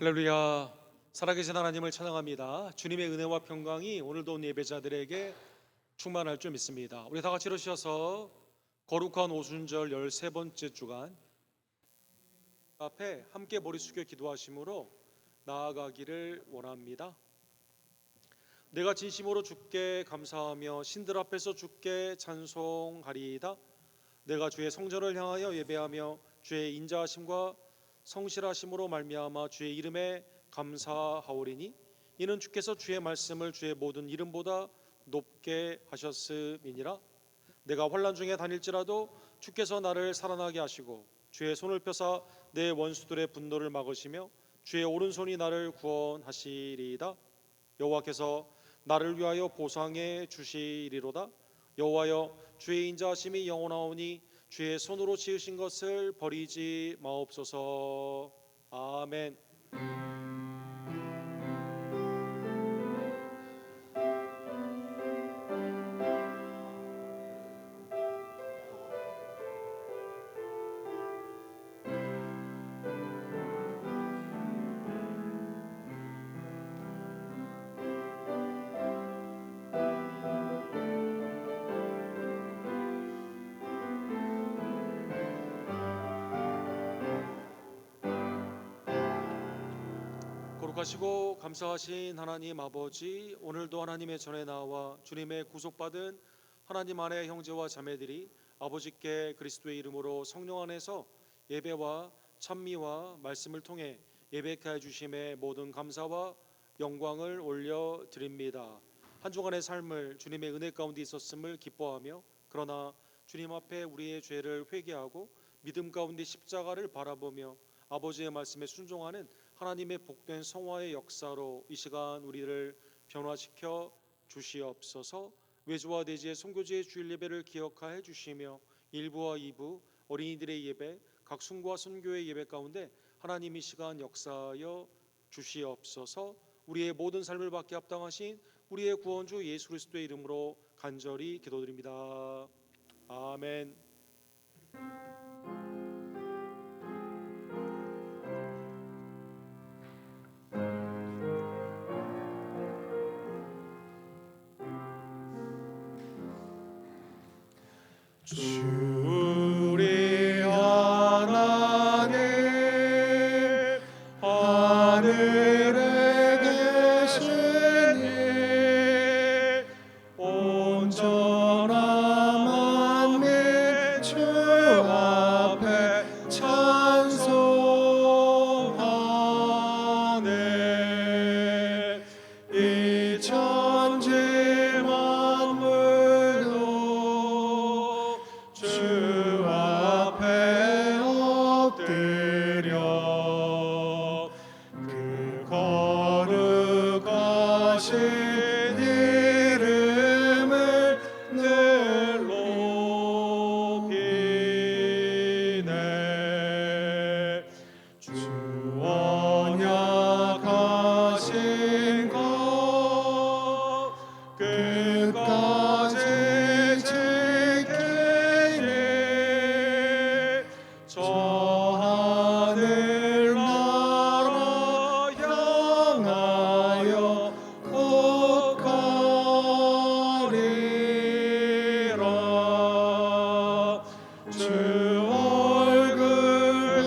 할렐루야. 살아계신 하나님을 찬양합니다. 주님의 은혜와 평강이 오늘도 온 예배자들에게 충만할 줄 믿습니다. 우리 다 같이 일어서셔서 거룩한 오순절 13번째 주간 앞에 함께 머리 숙여 기도하심으로 나아가기를 원합니다. 내가 진심으로 주께 감사하며 신들 앞에서 주께 찬송하리이다. 내가 주의 성전을 향하여 예배하며 주의 인자하심과 성실하심으로 말미암아 주의 이름에 감사하오리니 이는 주께서 주의 말씀을 주의 모든 이름보다 높게 하셨음이니라. 내가 환난 중에 다닐지라도 주께서 나를 살아나게 하시고 주의 손을 펴사 내 원수들의 분노를 막으시며 주의 오른손이 나를 구원하시리이다. 여호와께서 나를 위하여 보상해 주시리로다. 여호와여, 주의 인자하심이 영원하오니 주의 손으로 지으신 것을 버리지 마옵소서. 아멘. 거룩하시고 감사하신 하나님 아버지, 오늘도 하나님의 전에 나와 주님의 구속받은 하나님 안의 형제와 자매들이 아버지께 그리스도의 이름으로 성령 안에서 예배와 찬미와 말씀을 통해 예배케 해주심에 모든 감사와 영광을 올려드립니다. 한 주간의 삶을 주님의 은혜 가운데 있었음을 기뻐하며, 그러나 주님 앞에 우리의 죄를 회개하고 믿음 가운데 십자가를 바라보며 아버지의 말씀에 순종하는 하나님의 복된 성화의 역사로 이 시간 우리를 변화시켜 주시옵소서. 외주와 대지의 선교지의 주일 예배를 기억하여 주시며 1부와 2부 어린이들의 예배, 각 순과 선교의 예배 가운데 하나님 이 시간 역사하여 주시옵소서. 우리의 모든 삶을 받게 합당하신 우리의 구원주 예수 그리스도의 이름으로 간절히 기도드립니다. 아멘. 우리 하나님 하늘에 계시니 온전한 만민 주 앞에 찬송하네. 이 천지 만물도 주 앞에 엎드려 그 거룩하신 이름을 늘 높이네. 주 언약하신 것 끝까지 지키니 저 하늘 나라 향하여 곧 가리라. 주 얼굴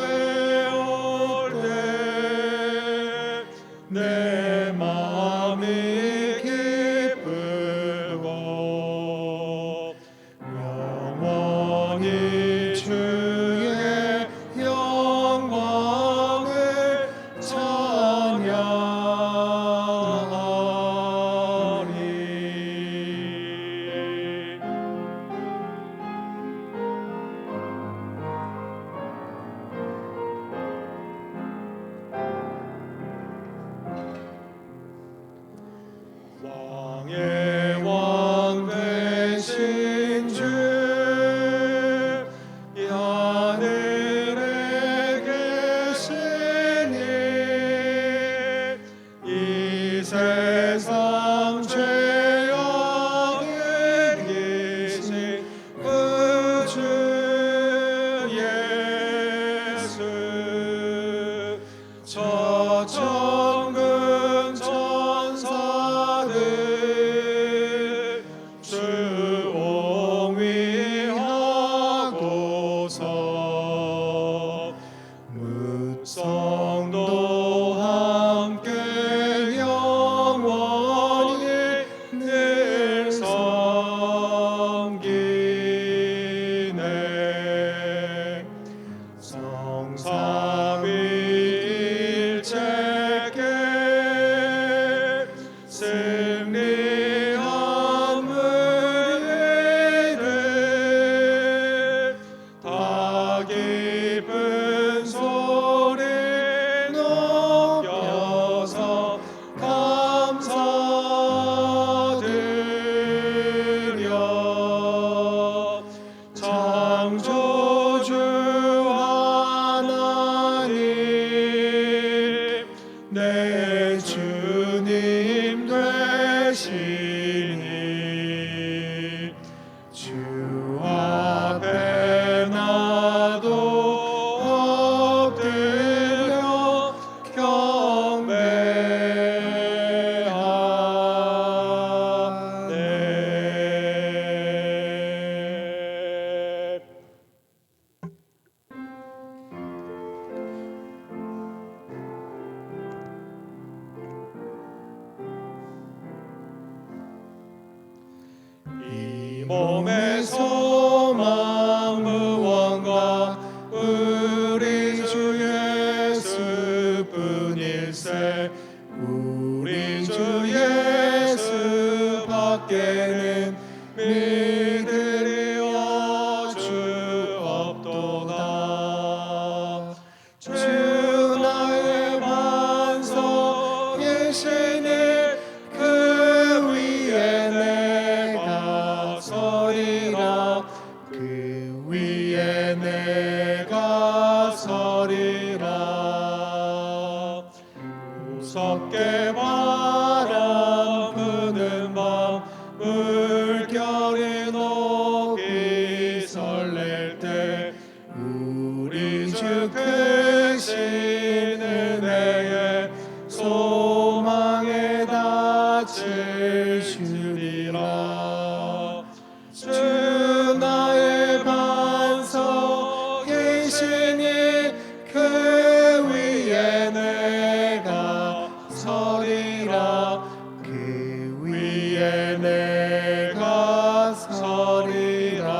배울 때 내 마음이 기쁘고 영원히 주의 영광을 찬양하리. 왕의 왕 되신 주 이 하늘에 계시니 이 세상 죄악에 계신 그 주 예수 저저 승리한 무리를 다 기쁜 소리 높여서 감사드려 창조주 하나님 내 주님 되시니 주 앞에 나도 엎드려 경배하네. 이 몸의 소망 무언가 우리 주 예수뿐일세. 우리 주 예수 밖에는 믿으려 주 없도다. 주 나의 반석이시니 그 위에 내가 서리라. 그 위에 내가 서리라. 무섭게 바람 부는 밤 물결이 높이 설렐 때 우리 주 크신 은혜에 소망에 닿을 주리라. 주 나의 반석이시니 그 위에 내가 서리라. 그 위에 내가 서리라.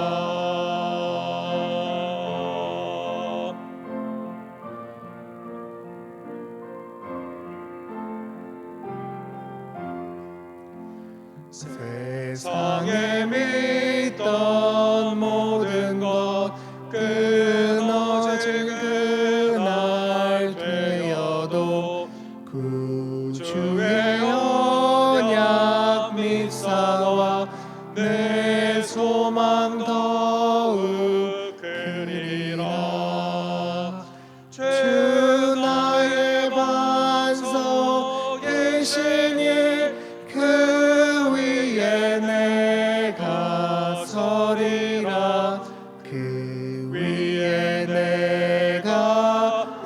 세상에 믿던 모든 것 끊어질 그날 되어도 구주의 언약 밉사와 내 소망 더욱 크리라. 주 나의 반석이시니 그 위에 내가 서리라. 그 위에 내가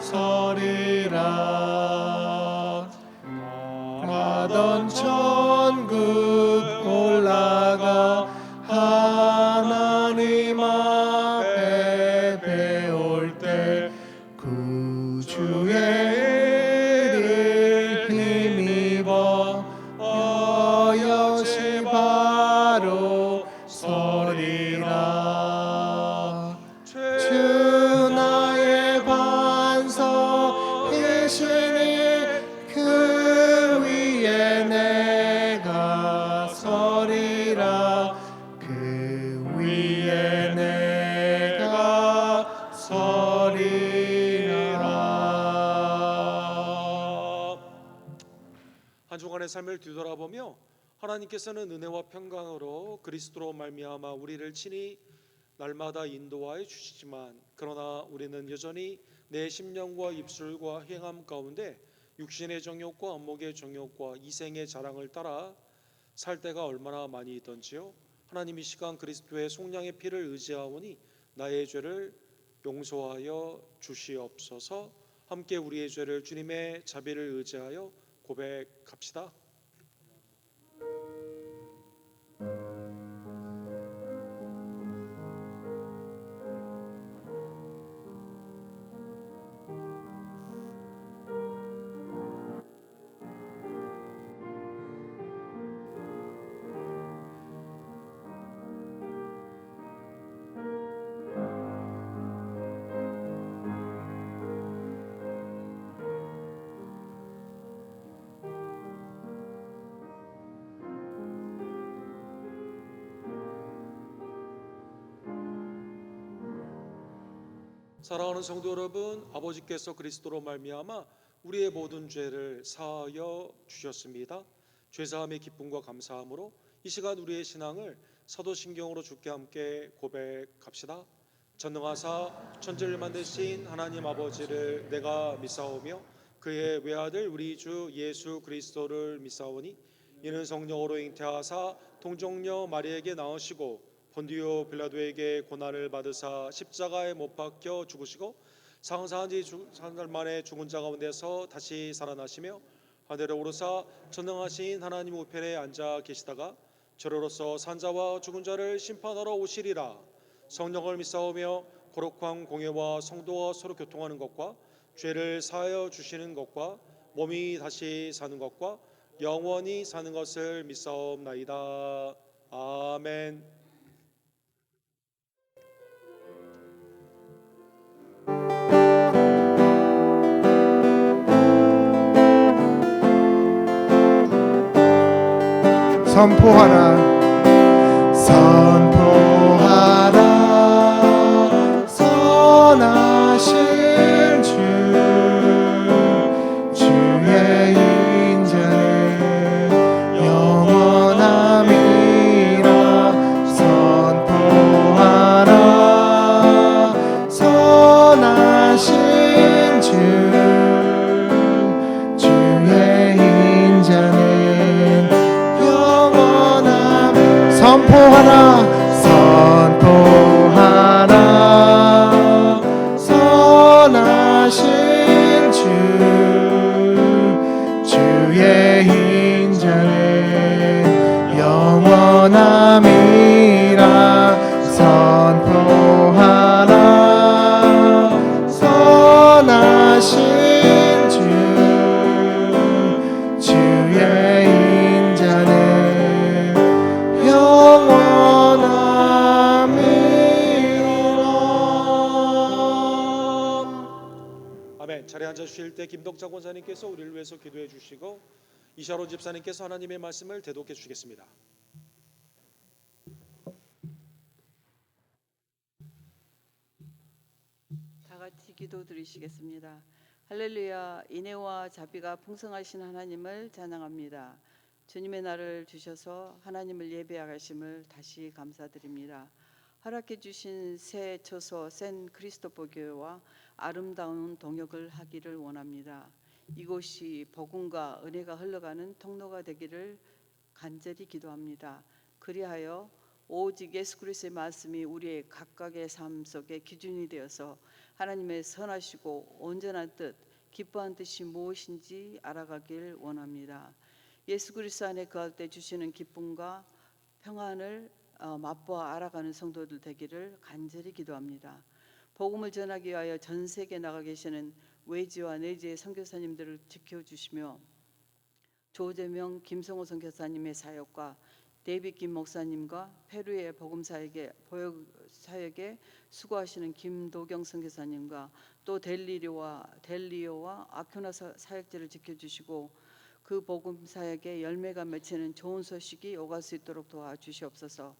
서리라. 가던 천국 올라가 하나님 앞에 배울 때 구주의 이를 힘입어 여시 바로 서리라. 주 나의 반석이시니 그 위에 내가 서리라. 그 위에 내가 서리라. 한 주간의 삶을 뒤돌아보며 하나님께서는 은혜와 평강으로 그리스도로 말미암아 우리를 친히 날마다 인도하여 주시지만 그러나 우리는 여전히 내 심령과 입술과 행함 가운데 육신의 정욕과 안목의 정욕과 이생의 자랑을 따라 살 때가 얼마나 많이 있던지요. 하나님 이 시간 그리스도의 속량의 피를 의지하오니 나의 죄를 용서하여 주시옵소서. 함께 우리의 죄를 주님의 자비를 의지하여 고백합시다. 사랑하는 성도 여러분, 아버지께서 그리스도로 말미암아 우리의 모든 죄를 사하여 주셨습니다. 죄사함의 기쁨과 감사함으로 이 시간 우리의 신앙을 사도신경으로 주께 함께 고백합시다. 전능하사 천지를 만드신 하나님 아버지를 내가 믿사오며 그의 외아들 우리 주 예수 그리스도를 믿사오니 이는 성령으로 잉태하사 동정녀 마리에게 나으시고 본디오 빌라도에게 고난을 받으사 십자가에 못 박혀 죽으시고 상사한 지 3날 만에 죽은 자 가운데서 다시 살아나시며 하늘에 오르사 전능하신 하나님 우편에 앉아 계시다가 저로로서 산자와 죽은 자를 심판하러 오시리라. 성령을 믿사오며 거룩한 공예와 성도와 서로 교통하는 것과 죄를 사하여 주시는 것과 몸이 다시 사는 것과 영원히 사는 것을 믿사옵나이다. 아멘. 선포하라 선포하라 선하신 주 주의 인자는 영원함이라 선포하라 선하신 주 주의 인자는 선포하라 선포하라 선하신 주 주의 인자는 영원함이라 선포하라 선하신 주 주의 인자는 아멘. 자리에 앉아 주실 때 김덕자 권사님께서 우리를 위해서 기도해 주시고 이샤론 집사님께서 하나님의 말씀을 대독해 주시겠습니다. 다 같이 기도 드리시겠습니다. 할렐루야. 인애와 자비가 풍성하신 하나님을 찬양합니다. 주님의 날을 주셔서 하나님을 예배하심을 다시 감사드립니다. 허락해 주신 새 처소 샌 크리스토퍼 교회와 아름다운 동역을 하기를 원합니다. 이곳이 복음과 은혜가 흘러가는 통로가 되기를 간절히 기도합니다. 그리하여 오직 예수 그리스도의 말씀이 우리의 각각의 삶 속에 기준이 되어서 하나님의 선하시고 온전한 뜻, 기뻐한 뜻이 무엇인지 알아가길 원합니다. 예수 그리스도 안에 거할 때 주시는 기쁨과 평안을 맛보아 알아가는 성도들 되기를 간절히 기도합니다. 복음을 전하기 위하여 전 세계에 나가 계시는 외지와 내지의 선교사님들을 지켜주시며 조재명, 김성호 선교사님의 사역과 데이빗 김 목사님과 페루의 복음 사역에 수고하시는 김도경 선교사님과 또 델리오와 아큐나 사역자를 지켜주시고 그 복음 사역에 열매가 맺히는 좋은 소식이 오갈 수 있도록 도와주시옵소서.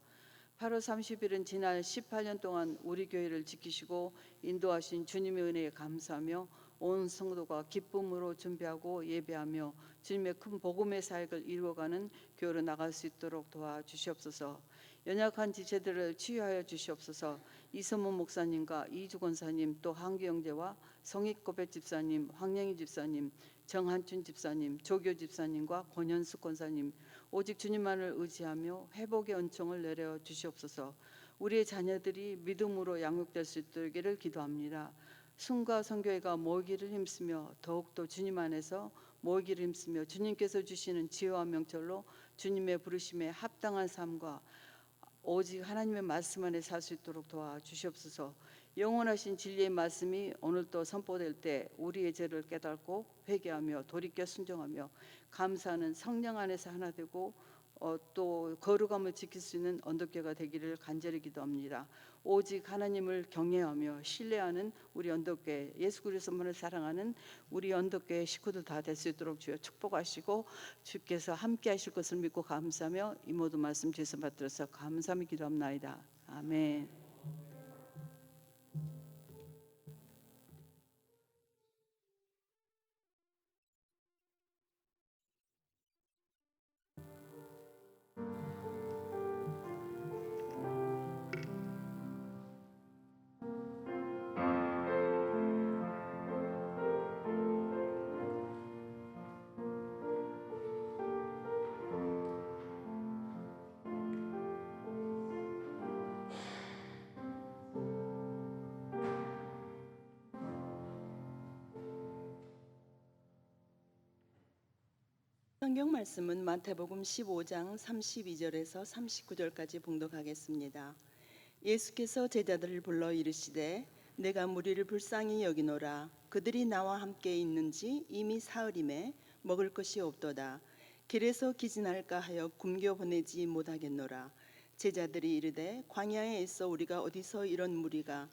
8월 30일은 지난 18년 동안 우리 교회를 지키시고 인도하신 주님의 은혜에 감사하며 온 성도가 기쁨으로 준비하고 예배하며 주님의 큰 복음의 사역을 이루어가는 교회로 나갈 수 있도록 도와주시옵소서. 연약한 지체들을 치유하여 주시옵소서. 이선문 목사님과 이주 권사님 또 한규 형제와 성익고백 집사님, 황영희 집사님, 정한춘 집사님, 조교 집사님과 권현숙 권사님 오직 주님만을 의지하며 회복의 은총을 내려 주시옵소서. 우리의 자녀들이 믿음으로 양육될 수 있기를 기도합니다. 순과 선교회가 모이기를 힘쓰며 더욱더 주님 안에서 모이기를 힘쓰며 주님께서 주시는 지혜와 명철로 주님의 부르심에 합당한 삶과 오직 하나님의 말씀 안에 살 수 있도록 도와주시옵소서. 영원하신 진리의 말씀이 오늘도 선포될 때 우리의 죄를 깨닫고 회개하며 돌이켜 순종하며 감사하는 성령 안에서 하나 되고 또 거룩함을 지킬 수 있는 언덕교가 되기를 간절히 기도합니다. 오직 하나님을 경외하며 신뢰하는 우리 언덕교회, 예수 그리스도만을 사랑하는 우리 언덕교회 식구들 다 될 수 있도록 주여 축복하시고 주께서 함께 하실 것을 믿고 감사하며 이 모든 말씀 주에서 받들어서 감사히 기도합나이다. 아멘. 성경 말씀은 마태복음 15장 32절에서 39절까지 봉독하겠습니다. 예수께서 제자들을 불러 이르시되 내가 무리를 불쌍히 여기노라. 그들이 나와 함께 있는지 이미 사흘임에 먹을 것이 없도다. 길에서 기진할까 하여 굶겨 보내지 못하겠노라. 제자들이 이르되 광야에 있어 우리가 어디서 이런 무리가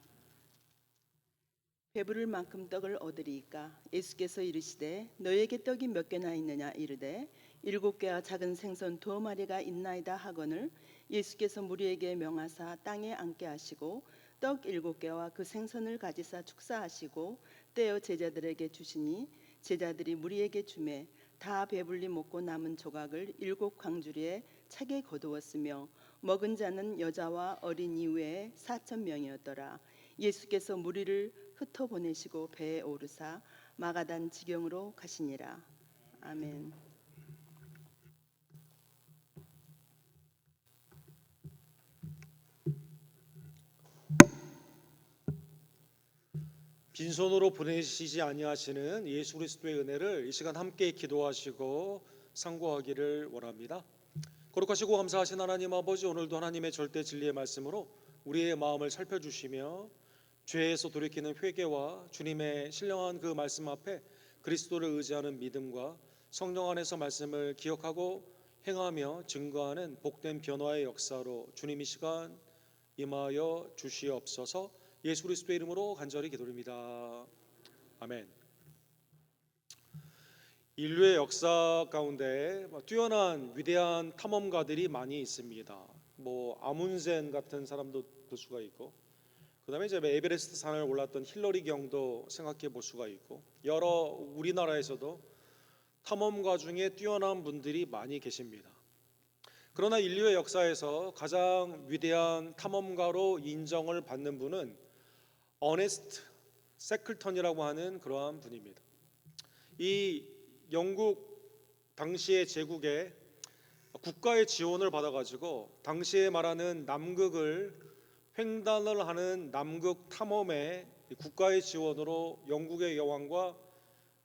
배부를 만큼 떡을 얻으리이까. 예수께서 이르시되 너에게 떡이 몇 개나 있느냐 이르되 7개와 작은 생선 2마리가 있나이다 하거늘 예수께서 무리에게 명하사 땅에 앉게 하시고 떡 7개와 그 생선을 가지사 축사하시고 떼어 제자들에게 주시니 제자들이 무리에게 주매 다 배불리 먹고 남은 조각을 7광주리에 차게 거두었으며 먹은 자는 여자와 어린이 외에 4,000명이었더라. 예수께서 무리를 흩어 보내시고 배에 오르사 마가단 지경으로 가시니라. 아멘. 빈손으로 보내시지 아니하시는 예수 그리스도의 은혜를 이 시간 함께 기도하시고 상고하기를 원합니다. 거룩하시고 감사하신 하나님 아버지, 오늘도 하나님의 절대 진리의 말씀으로 우리의 마음을 살펴주시며 죄에서 돌이키는 회개와 주님의 신령한 그 말씀 앞에 그리스도를 의지하는 믿음과 성령 안에서 말씀을 기억하고 행하며 증거하는 복된 변화의 역사로 주님 이 시간 임하여 주시옵소서. 예수 그리스도의 이름으로 간절히 기도드립니다. 아멘. 인류의 역사 가운데 뛰어난 위대한 탐험가들이 많이 있습니다. 아문센 같은 사람도 볼 수가 있고, 그다음에 이제 에베레스트 산을 올랐던 힐러리 경도 생각해 볼 수가 있고, 여러 우리나라에서도 탐험가 중에 뛰어난 분들이 많이 계십니다. 그러나 인류의 역사에서 가장 위대한 탐험가로 인정을 받는 분은 어네스트 세클턴이라고 하는 그러한 분입니다. 이 영국 당시의 제국에 국가의 지원을 받아가지고 당시에 말하는 남극을 횡단을 하는 남극 탐험에 국가의 지원으로 영국의 여왕과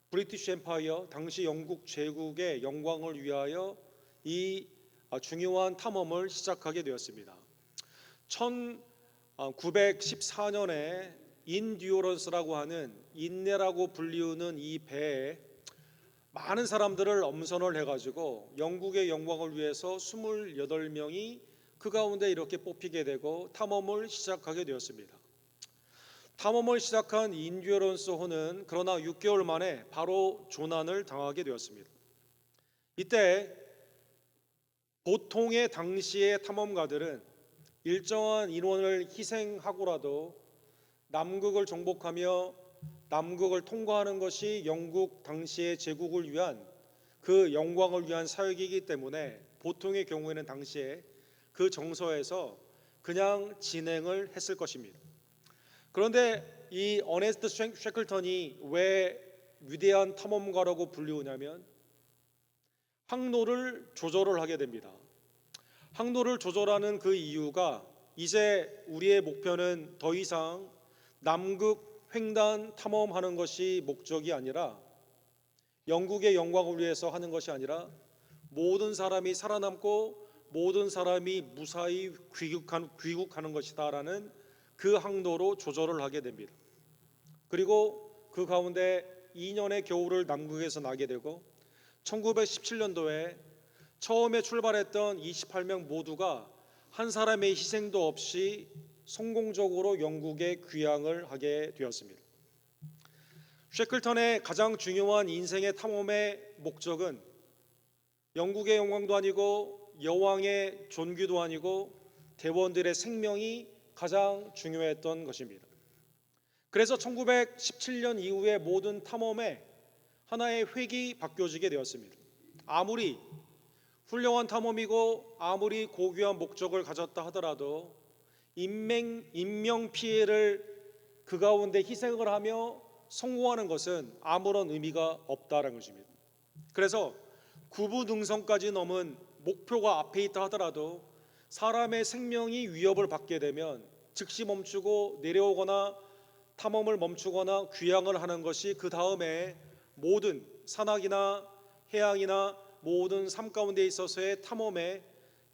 브리티시 엠파이어 당시 영국 제국의 영광을 위하여 이 중요한 탐험을 시작하게 되었습니다. 1914년에 인듀어런스라고 하는 인내라고 불리우는 이 배에 많은 사람들을 엄선을 해가지고 영국의 영광을 위해서 28명이 그 가운데 이렇게 뽑히게 되고 탐험을 시작하게 되었습니다. 탐험을 시작한 인듀어런스호는 그러나 6개월 만에 바로 조난을 당하게 되었습니다. 이때 보통의 당시의 탐험가들은 일정한 인원을 희생하고라도 남극을 정복하며 남극을 통과하는 것이 영국 당시의 제국을 위한 그 영광을 위한 사역이기 때문에 보통의 경우에는 당시에 그 정서에서 그냥 진행을 했을 것입니다. 그런데 이 어네스트 쉐클턴이 왜 위대한 탐험가라고 불리우냐면 항로를 조절을 하게 됩니다. 항로를 조절하는 그 이유가 이제 우리의 목표는 더 이상 남극 횡단 탐험하는 것이 목적이 아니라 영국의 영광을 위해서 하는 것이 아니라 모든 사람이 살아남고 모든 사람이 무사히 귀국하는 것이다라는 그 항로로 조절을 하게 됩니다. 그리고 그 가운데 2년의 겨울을 남극에서 나게 되고 1917년도에 처음에 출발했던 28명 모두가 한 사람의 희생도 없이 성공적으로 영국에 귀향을 하게 되었습니다. 쉐클턴의 가장 중요한 인생의 탐험의 목적은 영국의 영광도 아니고 여왕의 존귀도 아니고 대원들의 생명이 가장 중요했던 것입니다. 그래서 1917년 이후의 모든 탐험에 하나의 획이 바뀌어지게 되었습니다. 아무리 훌륭한 탐험이고 아무리 고귀한 목적을 가졌다 하더라도 인명 피해를 그 가운데 희생을 하며 성공하는 것은 아무런 의미가 없다는 것입니다. 그래서 구부능선까지 넘은 목표가 앞에 있다 하더라도 사람의 생명이 위협을 받게 되면 즉시 멈추고 내려오거나 탐험을 멈추거나 귀향을 하는 것이 그 다음에 모든 산악이나 해양이나 모든 삶 가운데 있어서의 탐험의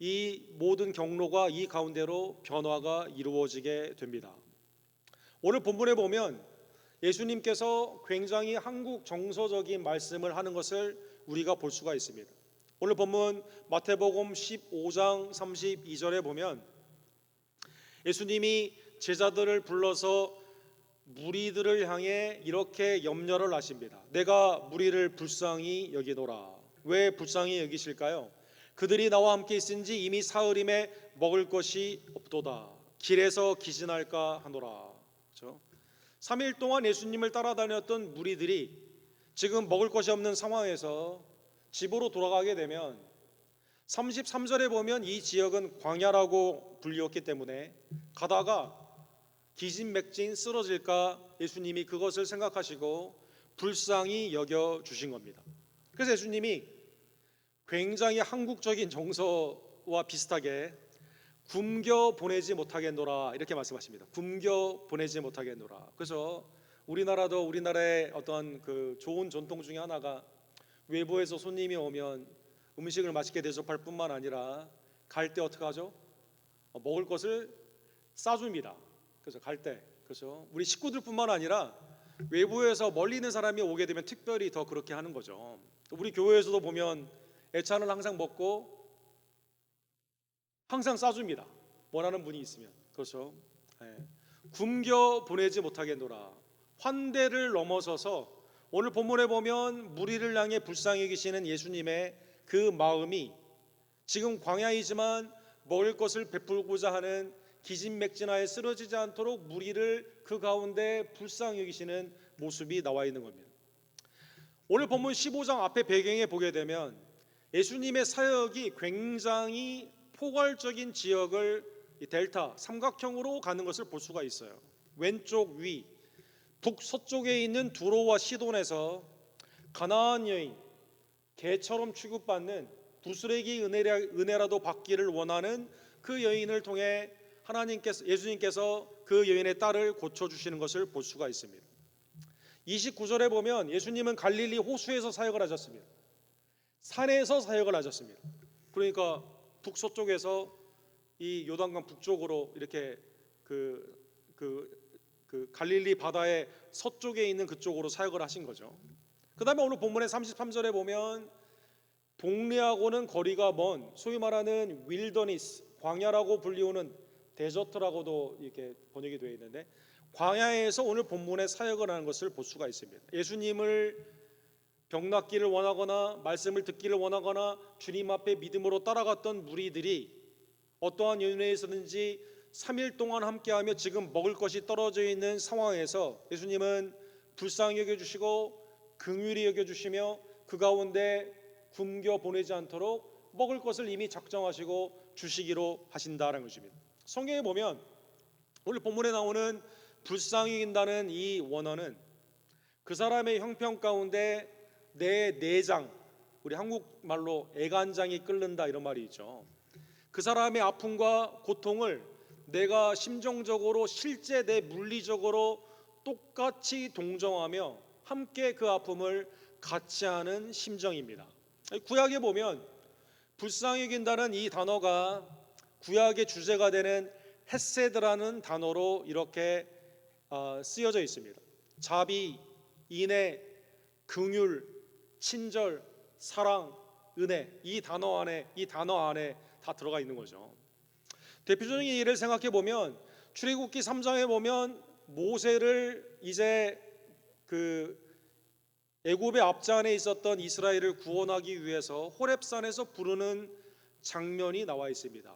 이 모든 경로가 이 가운데로 변화가 이루어지게 됩니다. 오늘 본문에 보면 예수님께서 굉장히 한국 정서적인 말씀을 하는 것을 우리가 볼 수가 있습니다. 오늘 본문 마태복음 15장 32절에 보면 예수님이 제자들을 불러서 무리들을 향해 이렇게 염려를 하십니다. 내가 무리를 불쌍히 여기노라. 왜 불쌍히 여기실까요? 그들이 나와 함께 있은지 이미 사흘임에 먹을 것이 없도다. 길에서 기진할까 하노라. 그렇죠? 3일 동안 예수님을 따라다녔던 무리들이 지금 먹을 것이 없는 상황에서 집으로 돌아가게 되면 33절에 보면 이 지역은 광야라고 불리웠기 때문에 가다가 기진맥진 쓰러질까 예수님이 그것을 생각하시고 불쌍히 여겨주신 겁니다. 그래서 예수님이 굉장히 한국적인 정서와 비슷하게 굶겨 보내지 못하겠노라 이렇게 말씀하십니다. 굶겨 보내지 못하겠노라. 그래서 우리나라도 우리나라의 어떤 그 좋은 전통 중에 하나가 외부에서 손님이 오면 음식을 맛있게 대접할 뿐만 아니라 갈 때 어떻게 하죠? 먹을 것을 싸줍니다. 그래서 갈 때, 그래서 우리 식구들뿐만 아니라 외부에서 멀리 있는 사람이 오게 되면 특별히 더 그렇게 하는 거죠. 우리 교회에서도 보면 애찬을 항상 먹고 항상 싸줍니다. 원하는 분이 있으면. 그렇죠. 굶겨 보내지 못하겠노라. 환대를 넘어서서 오늘 본문에 보면 무리를 향해 불쌍히 여기시는 예수님의 그 마음이 지금 광야이지만 먹을 것을 베풀고자 하는 기진맥진하에 쓰러지지 않도록 무리를 그 가운데 불쌍히 여기시는 모습이 나와 있는 겁니다. 오늘 본문 15장 앞에 배경에 보게 되면 예수님의 사역이 굉장히 포괄적인 지역을 델타 삼각형으로 가는 것을 볼 수가 있어요. 왼쪽 위 북서쪽에 있는 두로와 시돈에서 가나안 여인 개처럼 취급받는 부스레기 은혜라도 받기를 원하는 그 여인을 통해 예수님께서 그 여인의 딸을 고쳐주시는 것을 볼 수가 있습니다. 29절에 보면 예수님은 갈릴리 호수에서 사역을 하셨습니다. 산에서 사역을 하셨습니다. 그러니까 북서쪽에서 이 요단강 북쪽으로 이렇게 그 갈릴리 바다의 서쪽에 있는 그쪽으로 사역을 하신 거죠. 그 다음에 오늘 본문의 33절에 보면 동네하고는 거리가 먼 소위 말하는 윌더니스 광야라고 불리우는 데저트라고도 이렇게 번역이 되어 있는데 광야에서 오늘 본문의 사역을 하는 것을 볼 수가 있습니다. 예수님을 병 낫기를 원하거나 말씀을 듣기를 원하거나 주님 앞에 믿음으로 따라갔던 무리들이 어떠한 연회에서든지 3일 동안 함께하며 지금 먹을 것이 떨어져 있는 상황에서 예수님은 불쌍히 여겨주시고 긍휼히 여겨주시며 그 가운데 굶겨 보내지 않도록 먹을 것을 이미 작정하시고 주시기로 하신다는 것입니다. 성경에 보면 오늘 본문에 나오는 불쌍히 여긴다는 이 원어는 그 사람의 형편 가운데 내 내장, 우리 한국말로 애간장이 끓는다 이런 말이 있죠. 그 사람의 아픔과 고통을 내가 심정적으로 실제 내 물리적으로 똑같이 동정하며 함께 그 아픔을 같이 하는 심정입니다. 구약에 보면 불쌍히 여긴다는 이 단어가 구약의 주제가 되는 헤세드라는 단어로 이렇게 쓰여져 있습니다. 자비, 인애, 긍휼, 친절, 사랑, 은혜 이 단어 안에 다 들어가 있는 거죠. 대표적인 예를 생각해 보면 출애굽기 3장에 보면 모세를 이제 그 애굽의 앞잔에 있었던 이스라엘을 구원하기 위해서 호렙산에서 부르는 장면이 나와 있습니다.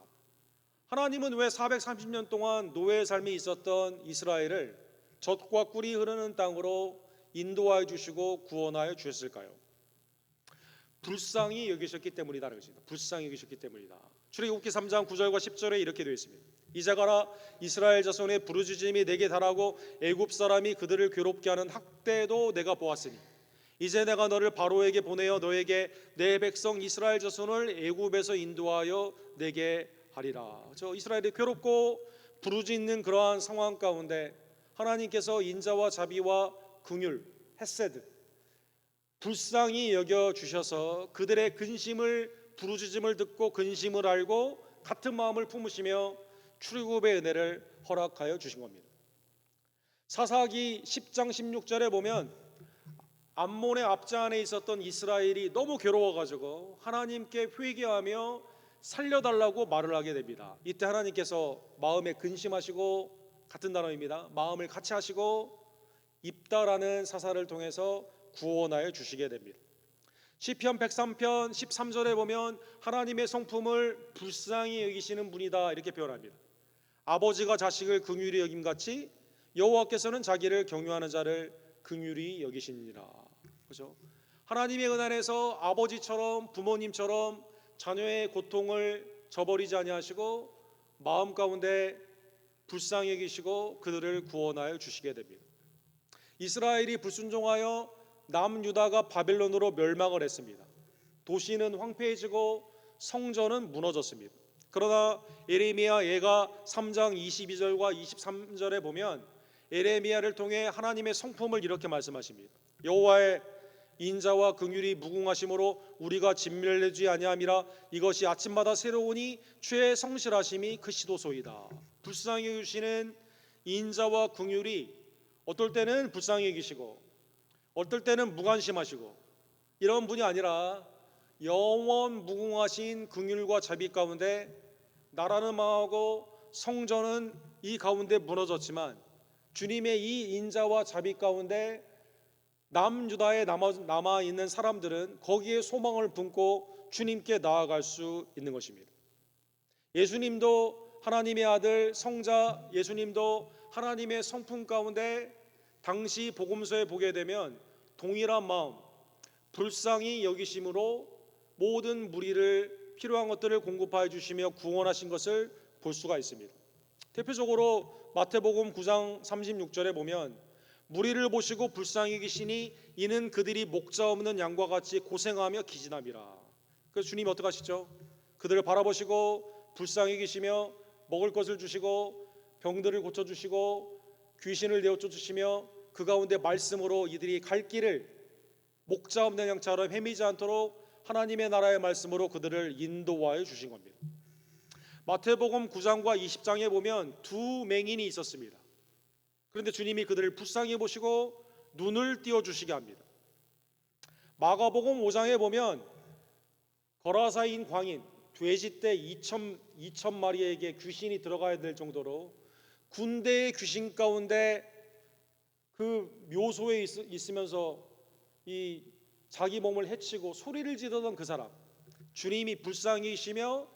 하나님은 왜 430년 동안 노예의 삶이 있었던 이스라엘을 젖과 꿀이 흐르는 땅으로 인도하여 주시고 구원하여 주셨을까요? 불쌍히 여기셨기 때문이다라는 것입니다. 불쌍히 여기셨기 때문이다. 출애굽기 3장 9절과 10절에 이렇게 되어 있습니다. 이제 가라 이스라엘 자손의 부르짖음이 내게 달하고 애굽 사람이 그들을 괴롭게 하는 학대도 내가 보았으니 이제 내가 너를 바로에게 보내어 너에게 내 백성 이스라엘 자손을 애굽에서 인도하여 내게 하리라. 저 이스라엘이 괴롭고 부르짖는 그러한 상황 가운데 하나님께서 인자와 자비와 긍휼, 헤세드 불쌍히 여겨 주셔서 그들의 근심을 부르짖음을 듣고 근심을 알고 같은 마음을 품으시며 출애굽의 은혜를 허락하여 주신 겁니다. 사사기 10장 16절에 보면 암몬의 압자 안에 있었던 이스라엘이 너무 괴로워가지고 하나님께 회개하며 살려달라고 말을 하게 됩니다. 이때 하나님께서 마음에 근심하시고, 같은 단어입니다, 마음을 같이 하시고 입다라는 사사를 통해서 구원하여 주시게 됩니다. 시편 103편 13절에 보면 하나님의 성품을 불쌍히 여기시는 분이다 이렇게 표현합니다. 아버지가 자식을 긍휼히 여김같이 여호와께서는 자기를 경유하는 자를 긍휼히 여기시니라. 그렇죠? 하나님의 은혜 안에서 아버지처럼 부모님처럼 자녀의 고통을 저버리지 아니하시고 마음 가운데 불쌍히 여기시고 그들을 구원하여 주시게 됩니다. 이스라엘이 불순종하여 남유다가 바벨론으로 멸망을 했습니다. 도시는 황폐해지고 성전은 무너졌습니다. 그러나 예레미야 예가 3장 22절과 23절에 보면 예레미야를 통해 하나님의 성품을 이렇게 말씀하십니다. 여호와의 인자와 긍휼이 무궁하심으로 우리가 진멸되지 아니함이라. 이것이 아침마다 새로우니 주의 성실하심이 크시도소이다. 불쌍히 여기시는 인자와 긍휼이 어떨 때는 불쌍히 여기시고 어떨 때는 무관심하시고 이런 분이 아니라 영원 무궁하신 긍휼과 자비 가운데 나라는 망하고 성전은 이 가운데 무너졌지만 주님의 이 인자와 자비 가운데 남유다에 남아있는 사람들은 거기에 소망을 품고 주님께 나아갈 수 있는 것입니다. 예수님도 하나님의 아들 성자, 예수님도 하나님의 성품 가운데 당시 복음서에 보게 되면 동일한 마음, 불쌍히 여기심으로 모든 무리를 필요한 것들을 공급하여 주시며 구원하신 것을 볼 수가 있습니다. 대표적으로 마태복음 9장 36절에 보면 무리를 보시고 불쌍히 여기시니 이는 그들이 목자 없는 양과 같이 고생하며 기진함이라. 그래서 주님이 어떻게 하시죠? 그들을 바라보시고 불쌍히 여기시며 먹을 것을 주시고 병들을 고쳐주시고 귀신을 내어 쫓으시며 그 가운데 말씀으로 이들이 갈 길을 목자 없는 양처럼 헤매지 않도록 하나님의 나라의 말씀으로 그들을 인도하여 주신 겁니다. 마태복음 9장과 20장에 보면 두 맹인이 있었습니다. 그런데 주님이 그들을 불쌍히 보시고 눈을 띄워주시게 합니다. 마가복음 5장에 보면 거라사인 광인, 돼지떼 2천 마리에게 귀신이 들어가야 될 정도로 군대의 귀신 가운데 그 묘소에 있으면서 이 자기 몸을 해치고 소리를 지르던 그 사람, 주님이 불쌍히시며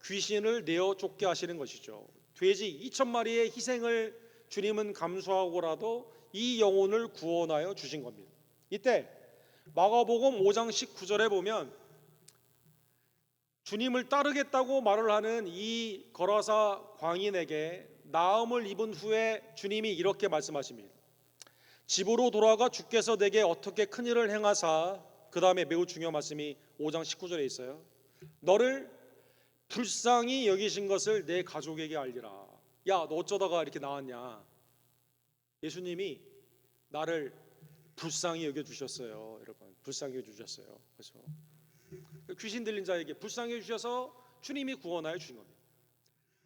귀신을 내어 쫓게 하시는 것이죠. 돼지 2천 마리의 희생을 주님은 감수하고라도 이 영혼을 구원하여 주신 겁니다. 이때 마가복음 5장 19절에 보면 주님을 따르겠다고 말을 하는 이 거라사 광인에게 나음을 입은 후에 주님이 이렇게 말씀하십니다. 집으로 돌아가 주께서 내게 어떻게 큰일을 행하사, 그 다음에 매우 중요한 말씀이 5장 19절에 있어요. 너를 불쌍히 여기신 것을 내 가족에게 알리라. 야, 너 어쩌다가 이렇게 나왔냐? 예수님이 나를 불쌍히 여겨주셨어요. 여러분, 불쌍히 여겨주셨어요. 그렇죠? 귀신 들린 자에게 불쌍히 여겨주셔서 주님이 구원하여 주신 겁니다.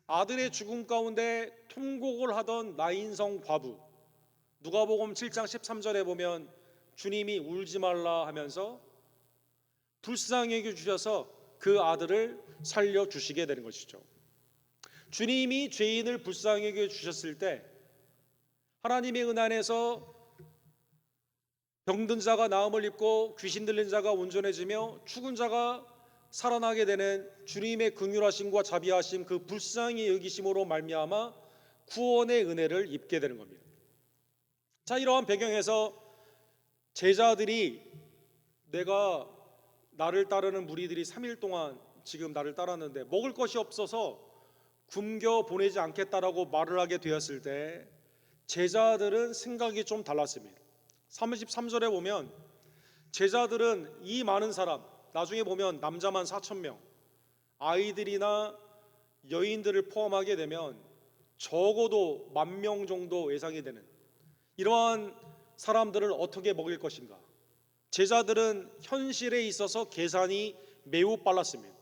아들의 죽음 가운데 통곡을 하던 나인성 과부, 누가복음 7장 13절에 보면 주님이 울지 말라 하면서 불쌍히 여겨주셔서 그 아들을 살려주시게 되는 것이죠. 주님이 죄인을 불쌍히 여겨주셨을 때 하나님의 은혜 안에서 병든 자가 나음을 입고 귀신 들린 자가 온전해지며 죽은 자가 살아나게 되는 주님의 긍휼하심과 자비하심, 그 불쌍히 여기심으로 말미암아 구원의 은혜를 입게 되는 겁니다. 자, 이러한 배경에서 제자들이 내가 나를 따르는 무리들이 3일 동안 지금 나를 따랐는데 먹을 것이 없어서 굶겨 보내지 않겠다라고 말을 하게 되었을 때 제자들은 생각이 좀 달랐습니다. 33절에 보면 제자들은 이 많은 사람, 나중에 보면 남자만 4,000명, 아이들이나 여인들을 포함하게 되면 적어도 10,000명 정도 예상이 되는 이러한 사람들을 어떻게 먹일 것인가? 제자들은 현실에 있어서 계산이 매우 빨랐습니다.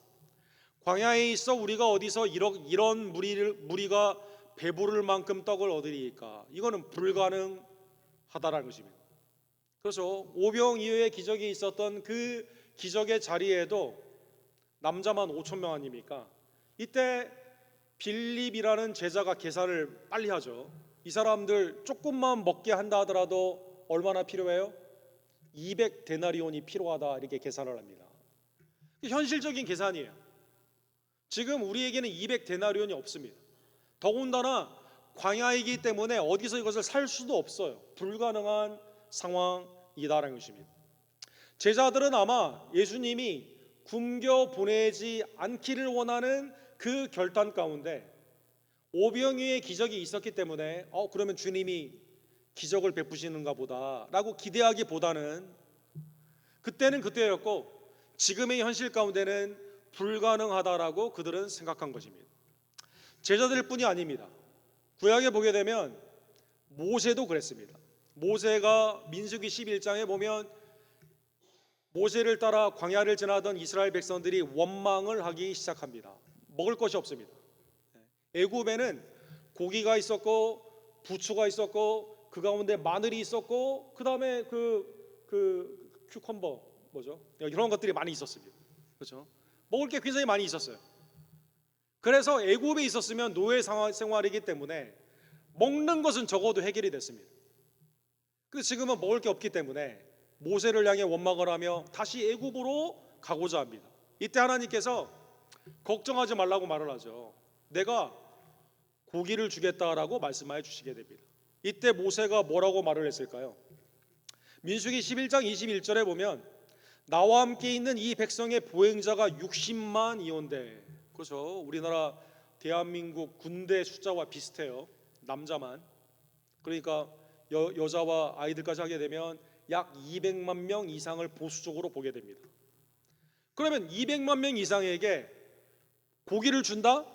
광야에 있어 우리가 어디서 이런 무리가 배부를 만큼 떡을 얻으리까? 이거는 불가능하다라는 것입니다. 그래서 오병이어의 기적이 있었던 그 기적의 자리에도 남자만 5천 명 아닙니까? 이때 빌립이라는 제자가 계산을 빨리 하죠. 이 사람들 조금만 먹게 한다 하더라도 얼마나 필요해요? 200데나리온이 필요하다, 이렇게 계산을 합니다. 현실적인 계산이에요. 지금 우리에게는 200데나리온이 없습니다. 더군다나 광야이기 때문에 어디서 이것을 살 수도 없어요. 불가능한 상황이다라는 것입니다. 제자들은 아마 예수님이 굶겨 보내지 않기를 원하는 그 결단 가운데 오병이어의 기적이 있었기 때문에 그러면 주님이 기적을 베푸시는가 보다라고 기대하기보다는 그때는 그때였고 지금의 현실 가운데는 불가능하다라고 그들은 생각한 것입니다. 제자들 뿐이 아닙니다. 구약에 보게 되면 모세도 그랬습니다. 모세가 민수기 11장에 보면 모세를 따라 광야를 지나던 이스라엘 백성들이 원망을 하기 시작합니다. 먹을 것이 없습니다. 애굽에는 고기가 있었고 부추가 있었고 그 가운데 마늘이 있었고 그 다음에 그 큐컴버 뭐죠? 이런 것들이 많이 있었습니다. 그렇죠? 먹을 게 굉장히 많이 있었어요. 그래서 애굽에 있었으면 노예 생활이기 때문에 먹는 것은 적어도 해결이 됐습니다. 그 지금은 먹을 게 없기 때문에 모세를 향해 원망을 하며 다시 애굽으로 가고자 합니다. 이때 하나님께서 걱정하지 말라고 말을 하죠. 내가 고기를 주겠다라고 말씀하여 주시게 됩니다. 이때 모세가 뭐라고 말을 했을까요? 민수기 11장 21절에 보면 나와 함께 있는 이 백성의 보행자가 60만이온데, 그렇죠? 우리나라 대한민국 군대 숫자와 비슷해요. 남자만. 그러니까 여자와 아이들까지 하게 되면 약 200만 명 이상을 보수적으로 보게 됩니다. 그러면 200만 명 이상에게 고기를 준다?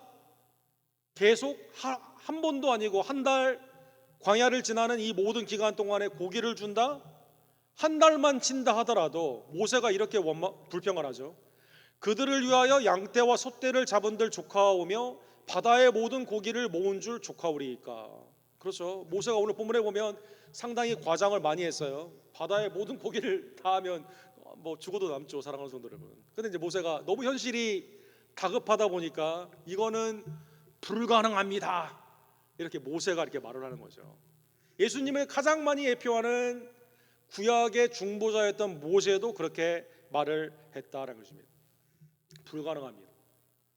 계속 한 번도 아니고 한 달 광야를 지나는 이 모든 기간 동안에 고기를 준다? 한 달만 친다 하더라도 모세가 이렇게 불평을 하죠. 그들을 위하여 양떼와 소떼를 잡은들 조카오며 바다의 모든 고기를 모은 줄 조카오리이까. 그렇죠. 모세가 오늘 본문에 보면 상당히 과장을 많이 했어요. 바다의 모든 고기를 다 하면 뭐 죽어도 남죠, 사랑하는 성도 여러분. 근데 이제 모세가 너무 현실이 다급하다 보니까 이거는 불가능합니다, 이렇게 모세가 이렇게 말을 하는 거죠. 예수님을 가장 많이 예표하는 구약의 중보자였던 모세도 그렇게 말을 했다라는 것입니다. 불가능합니다.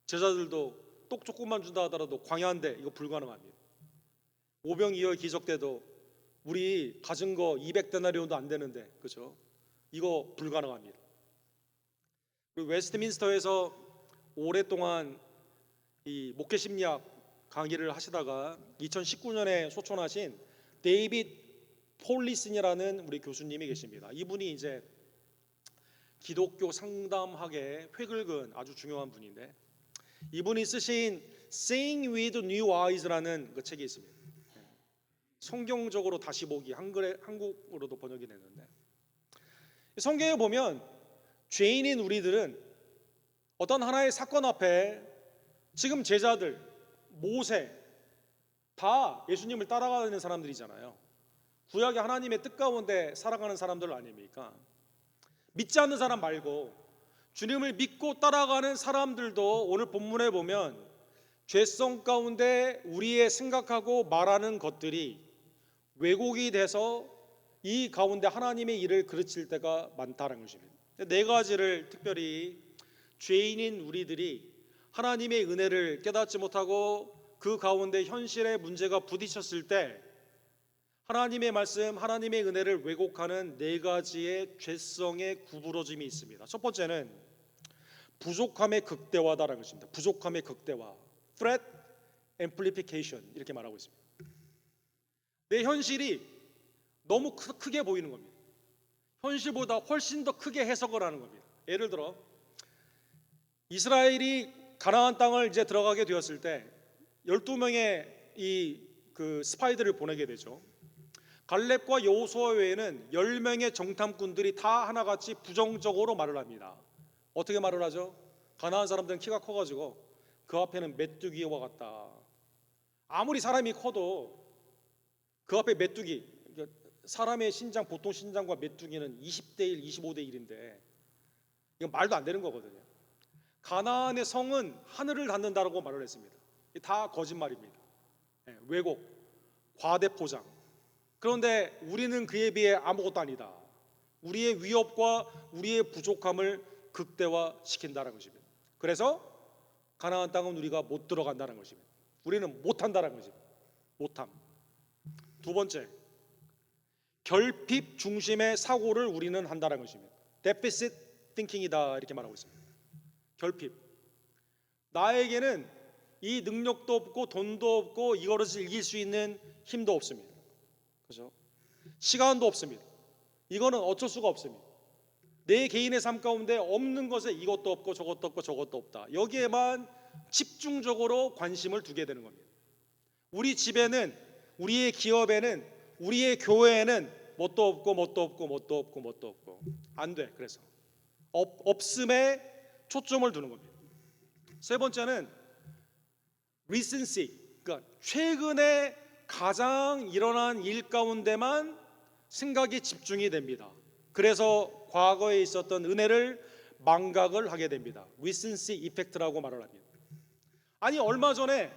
제자들도 똑 조금만 준다 하더라도 광야인데 이거 불가능합니다. 오병이어 기적 때도 우리 가진 거 200데나리온도 안 되는데, 그렇죠? 이거 불가능합니다. 그리고 웨스트민스터에서 오랫동안 이 목회 심리학 강의를 하시다가 2019년에 소천하신 데이빗 폴리슨이라는 우리 교수님이 계십니다. 이분이 이제 기독교 상담학에 획을 그은 아주 중요한 분인데, 이분이 쓰신 Seeing with New Eyes라는 그 책이 있습니다. 성경적으로 다시 보기, 한국어로도 번역이 됐는데, 성경에 보면 죄인인 우리들은 어떤 하나의 사건 앞에 지금 제자들, 모세 다 예수님을 따라가는 사람들이잖아요. 구약의 하나님의 뜻 가운데 살아가는 사람들 아닙니까? 믿지 않는 사람 말고 주님을 믿고 따라가는 사람들도 오늘 본문에 보면 죄성 가운데 우리의 생각하고 말하는 것들이 왜곡이 돼서 이 가운데 하나님의 일을 그르칠 때가 많다는 것입니다. 네 가지를 특별히 죄인인 우리들이 하나님의 은혜를 깨닫지 못하고 그 가운데 현실의 문제가 부딪혔을 때 하나님의 말씀, 하나님의 은혜를 왜곡하는 네 가지의 죄성의 구부러짐이 있습니다. 첫 번째는 부족함의 극대화다라는 것입니다. 부족함의 극대화, threat amplification, 이렇게 말하고 있습니다. 내 현실이 너무 크게 보이는 겁니다. 현실보다 훨씬 더 크게 해석을 하는 겁니다. 예를 들어 이스라엘이 가나안 땅을 이제 들어가게 되었을 때 12명의 그 스파이들을 보내게 되죠. 갈렙과 여호수아 외에는 10명의 정탐꾼들이 다 하나같이 부정적으로 말을 합니다. 어떻게 말을 하죠? 가나안 사람들은 키가 커가지고 그 앞에는 메뚜기와 같다. 아무리 사람이 커도 그 앞에 메뚜기, 사람의 신장, 보통 신장과 메뚜기는 20대 1, 25대 1인데 이건 말도 안 되는 거거든요. 가나안의 성은 하늘을 닿는다라고 말을 했습니다. 이게 다 거짓말입니다. 왜곡, 과대 포장. 그런데 우리는 그에 비해 아무것도 아니다. 우리의 위협과 우리의 부족함을 극대화시킨다는 것입니다. 그래서 가나안 땅은 우리가 못 들어간다는 것입니다. 우리는 못한다는 것입니다. 못함. 두 번째, 결핍 중심의 사고를 우리는 한다는 것입니다. Deficit thinking이다 이렇게 말하고 있습니다. 결핍. 나에게는 이 능력도 없고 돈도 없고 이거를 이길 수 있는 힘도 없습니다. 그렇죠? 시간도 없습니다. 이거는 어쩔 수가 없습니다. 내 개인의 삶 가운데 없는 것에 이것도 없고 저것도 없고 저것도 없다. 여기에만 집중적으로 관심을 두게 되는 겁니다. 우리 집에는, 우리의 기업에는, 우리의 교회에는 뭣도 없고 뭣도 없고 뭣도 없고 뭣도 없고 안 돼. 그래서 없음에 초점을 두는 겁니다. 세 번째는 recency, 그러니까 최근에 가장 일어난 일 가운데만 생각이 집중이 됩니다. 그래서 과거에 있었던 은혜를 망각을 하게 됩니다. recency effect라고 말을 합니다. 아니 얼마 전에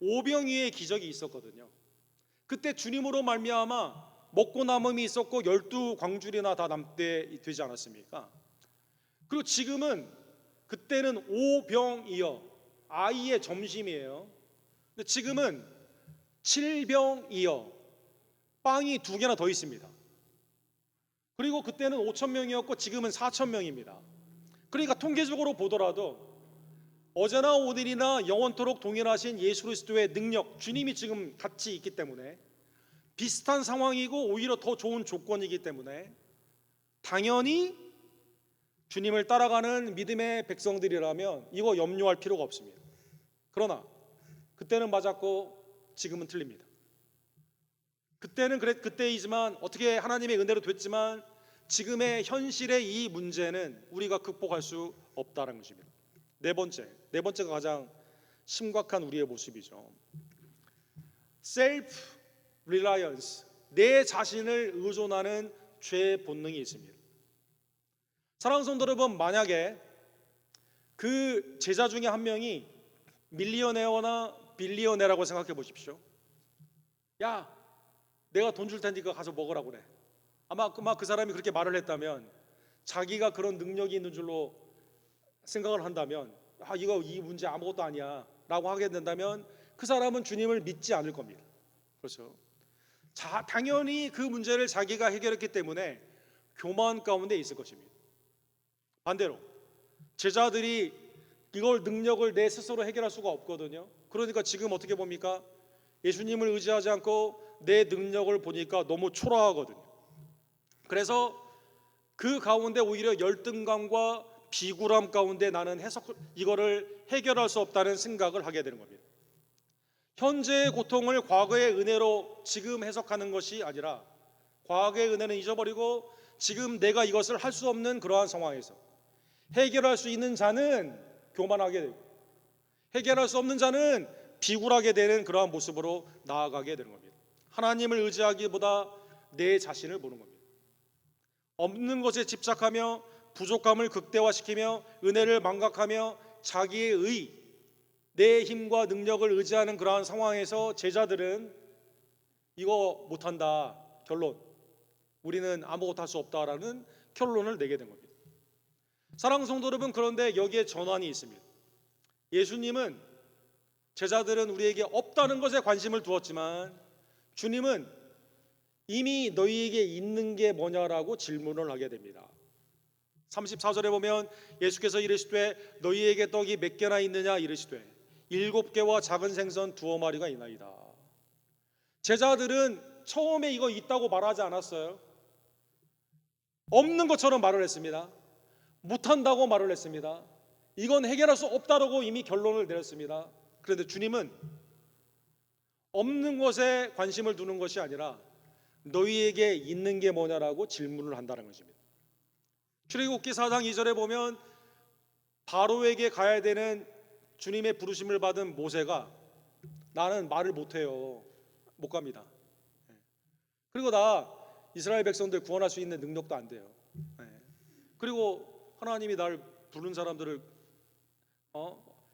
오병이의 기적이 있었거든요. 그때 주님으로 말미암아 먹고 남음이 있었고 12광줄이나 다 남게 되지 않았습니까? 그리고 지금은 그때는 오병이어 아이의 점심이에요. 근데 지금은 7병이어 빵이 2개나 더 있습니다. 그리고 그때는 5,000명이었고 지금은 4,000명입니다. 그러니까 통계적으로 보더라도 어제나 오늘이나 영원토록 동일하신 예수 그리스도의 능력, 주님이 지금 같이 있기 때문에 비슷한 상황이고 오히려 더 좋은 조건이기 때문에 당연히 주님을 따라가는 믿음의 백성들이라면 이거 염려할 필요가 없습니다. 그러나 그때는 맞았고 지금은 틀립니다. 그때는 그때이지만 어떻게 하나님의 은혜로 됐지만 지금의 현실의 이 문제는 우리가 극복할 수 없다는 것입니다. 네 번째가 가장 심각한 우리의 모습이죠. Self reliance, 내 자신을 의존하는 죄의 본능이 있습니다. 사랑하는 성도 여러분, 만약에 그 제자 중에 한 명이 밀리어네어나 빌리어네라고 생각해 보십시오. 야, 내가 돈 줄 테니까 가서 먹으라고 그래. 아마 그 사람이 그렇게 말을 했다면, 자기가 그런 능력이 있는 줄로 생각을 한다면, 이 문제 아무것도 아니야 라고 하게 된다면 그 사람은 주님을 믿지 않을 겁니다. 그렇죠? 당연히 그 문제를 자기가 해결했기 때문에 교만 가운데 있을 것입니다. 반대로 제자들이 이걸 능력을 내 스스로 해결할 수가 없거든요. 그러니까 지금 어떻게 봅니까? 예수님을 의지하지 않고 내 능력을 보니까 너무 초라하거든요. 그래서 그 가운데 오히려 열등감과 비굴함 가운데 나는 이거를 해결할 수 없다는 생각을 하게 되는 겁니다. 현재의 고통을 과거의 은혜로 지금 해석하는 것이 아니라 과거의 은혜는 잊어버리고 지금 내가 이것을 할 수 없는 그러한 상황에서 해결할 수 있는 자는 교만하게 되고 해결할 수 없는 자는 비굴하게 되는 그러한 모습으로 나아가게 되는 겁니다. 하나님을 의지하기보다 내 자신을 보는 겁니다. 없는 것에 집착하며 부족함을 극대화시키며 은혜를 망각하며 자기의 의, 내 힘과 능력을 의지하는 그러한 상황에서 제자들은 이거 못한다, 결론, 우리는 아무것도 할 수 없다라는 결론을 내게 된 겁니다. 사랑하는 성도 여러분, 그런데 여기에 전환이 있습니다. 예수님은 제자들은 우리에게 없다는 것에 관심을 두었지만 주님은 이미 너희에게 있는 게 뭐냐라고 질문을 하게 됩니다. 34절에 보면 예수께서 이르시되 너희에게 떡이 몇 개나 있느냐 이르시되 7개와 작은 생선 2마리가 있나이다. 제자들은 처음에 이거 있다고 말하지 않았어요. 없는 것처럼 말을 했습니다. 못한다고 말을 했습니다. 이건 해결할 수 없다라고 이미 결론을 내렸습니다. 그런데 주님은 없는 것에 관심을 두는 것이 아니라 너희에게 있는 게 뭐냐라고 질문을 한다는 것입니다. 출애굽기 4장 2절에 보면 바로에게 가야 되는 주님의 부르심을 받은 모세가 나는 말을 못해요. 못 갑니다. 그리고 나 이스라엘 백성들 구원할 수 있는 능력도 안 돼요. 그리고 하나님이 나를 부른 사람들을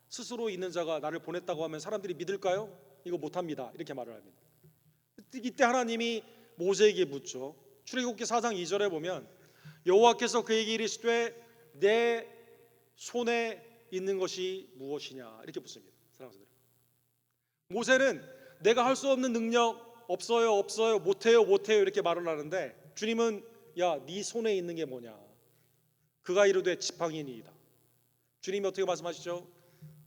스스로 있는 자가 나를 보냈다고 하면 사람들이 믿을까요? 이거 못합니다. 이렇게 말을 합니다. 이때 하나님이 모세에게 묻죠. 출애굽기 4장 2절에 보면 여호와께서 그에게 이르시되 내 손에 있는 것이 무엇이냐 이렇게 묻습니다. 사랑하는 분들, 모세는 내가 할 수 없는 능력 없어요 못해요 이렇게 말을 하는데 주님은 야 네 손에 있는 게 뭐냐? 그가 이르되 지팡이니이다. 주님이 어떻게 말씀하시죠?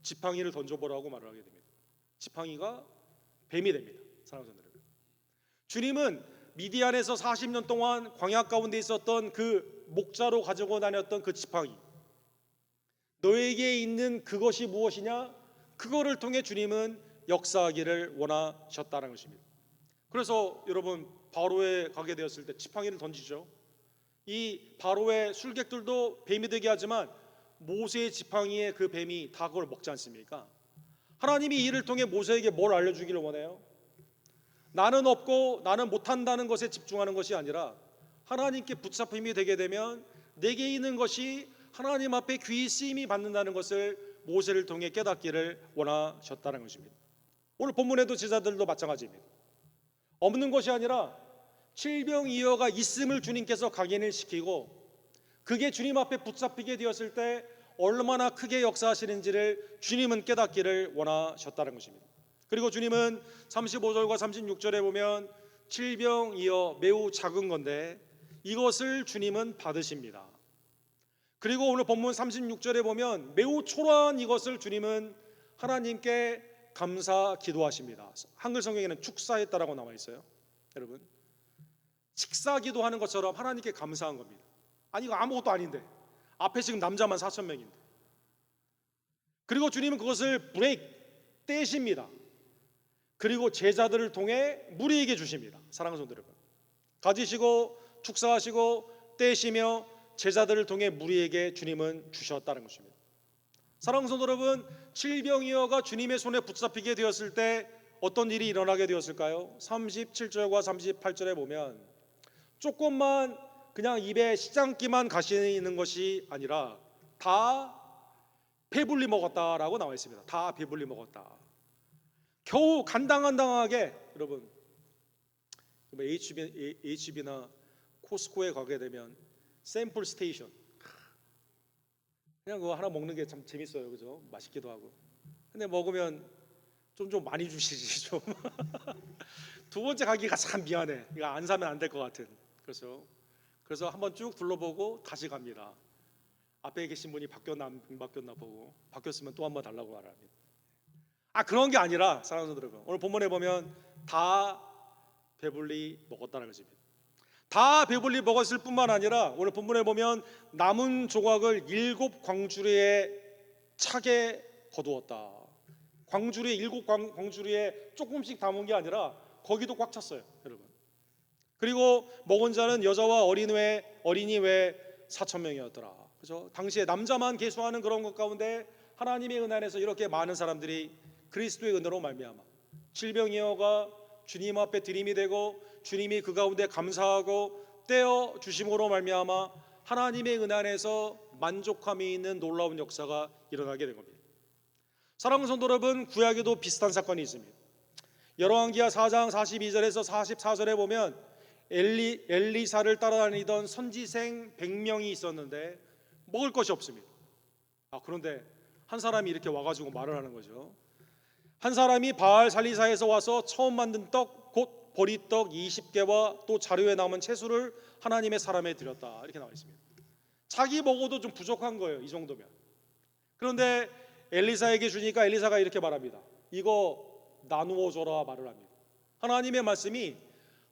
지팡이를 던져보라고 말을 하게 됩니다. 지팡이가 뱀이 됩니다. 사랑하는 분들, 주님은 미디안에서 40년 동안 광야 가운데 있었던 그 목자로 가지고 다녔던 그 지팡이, 너에게 있는 그것이 무엇이냐? 그거를 통해 주님은 역사하기를 원하셨다는 것입니다. 그래서 여러분 바로에 가게 되었을 때 지팡이를 던지죠. 이 바로의 술객들도 뱀이 되게 하지만 모세의 지팡이에 그 뱀이 다 그걸 먹지 않습니까? 하나님이 이 일을 통해 모세에게 뭘 알려주기를 원해요? 나는 없고 나는 못한다는 것에 집중하는 것이 아니라 하나님께 붙잡힘이 되게 되면 내게 있는 것이 하나님 앞에 귀히 쓰임이 받는다는 것을 모세를 통해 깨닫기를 원하셨다는 것입니다. 오늘 본문에도 제자들도 마찬가지입니다. 없는 것이 아니라 질병이어가 있음을 주님께서 각인을 시키고 그게 주님 앞에 붙잡히게 되었을 때 얼마나 크게 역사하시는지를 주님은 깨닫기를 원하셨다는 것입니다. 그리고 주님은 35절과 36절에 보면 질병이어 매우 작은 건데 이것을 주님은 받으십니다. 그리고 오늘 본문 36절에 보면 매우 초라한 이것을 주님은 하나님께 감사 기도하십니다. 한글 성경에는 축사했다라고 나와 있어요. 여러분, 식사 기도하는 것처럼 하나님께 감사한 겁니다. 아니 이거 아무것도 아닌데 앞에 지금 남자만 4,000명인데. 그리고 주님은 그것을 떼십니다. 그리고 제자들을 통해 무리에게 주십니다. 사랑하는 성도 여러분, 가지시고 축사하시고 떼시며 제자들을 통해 무리에게 주님은 주셨다는 것입니다. 사랑하는 성도 여러분, 질병이어가 주님의 손에 붙잡히게 되었을 때 어떤 일이 일어나게 되었을까요? 37절과 38절에 보면 조금만 그냥 입에 시장기만 가시는 것이 아니라 다 배불리 먹었다라고 나와 있습니다. 다 배불리 먹었다. 겨우 간당간당하게, 여러분 HB나 코스코에 가게 되면 샘플 스테이션, 그냥 그거 하나 먹는 게 참 재밌어요. 그죠? 맛있기도 하고. 근데 먹으면 좀 많이 주시지 좀. 두 번째 가기가 참 미안해. 이거 안 사면 안 될 것 같은. 그래서 한번 쭉 둘러보고 다시 갑니다. 앞에 계신 분이 바뀌었나 안 바뀌었나 보고, 바뀌었으면 또 한번 달라고 말합니다. 그런 게 아니라 사랑하는 여러분, 오늘 본문에 보면 다 배불리 먹었다는 것입니다. 다 배불리 먹었을 뿐만 아니라 오늘 본문에 보면 남은 조각을 7 광주리에 차게 거두었다. 광주리에 7 광주리에 조금씩 담은 게 아니라 거기도 꽉 찼어요, 여러분. 그리고 먹은 자는 여자와 어린이 외 4,000명이었더라. 그죠? 당시에 남자만 계수하는 그런 것 가운데 하나님의 은혜 안에서 이렇게 많은 사람들이 그리스도의 은혜로 말미암아 질병이어가 주님 앞에 드림이 되고 주님이 그 가운데 감사하고 떼어 주심으로 말미암아 하나님의 은혜 안에서 만족함이 있는 놀라운 역사가 일어나게 된 겁니다. 사랑하는 성도 여러분, 구약에도 비슷한 사건이 있습니다. 열왕기하 4장 42절에서 44절에 보면 엘리사를 따라다니던 선지생 100명이 있었는데 먹을 것이 없습니다. 그런데 한 사람이 이렇게 와가지고 말을 하는 거죠. 한 사람이 바알 살리사에서 와서 처음 만든 떡 곧 보리떡 20개와 또 자료에 남은 채소를 하나님의 사람에 드렸다. 이렇게 나와 있습니다. 자기 먹어도 좀 부족한 거예요, 이 정도면. 그런데 엘리사에게 주니까 엘리사가 이렇게 말합니다. 이거 나누어 줘라 말을 합니다. 하나님의 말씀이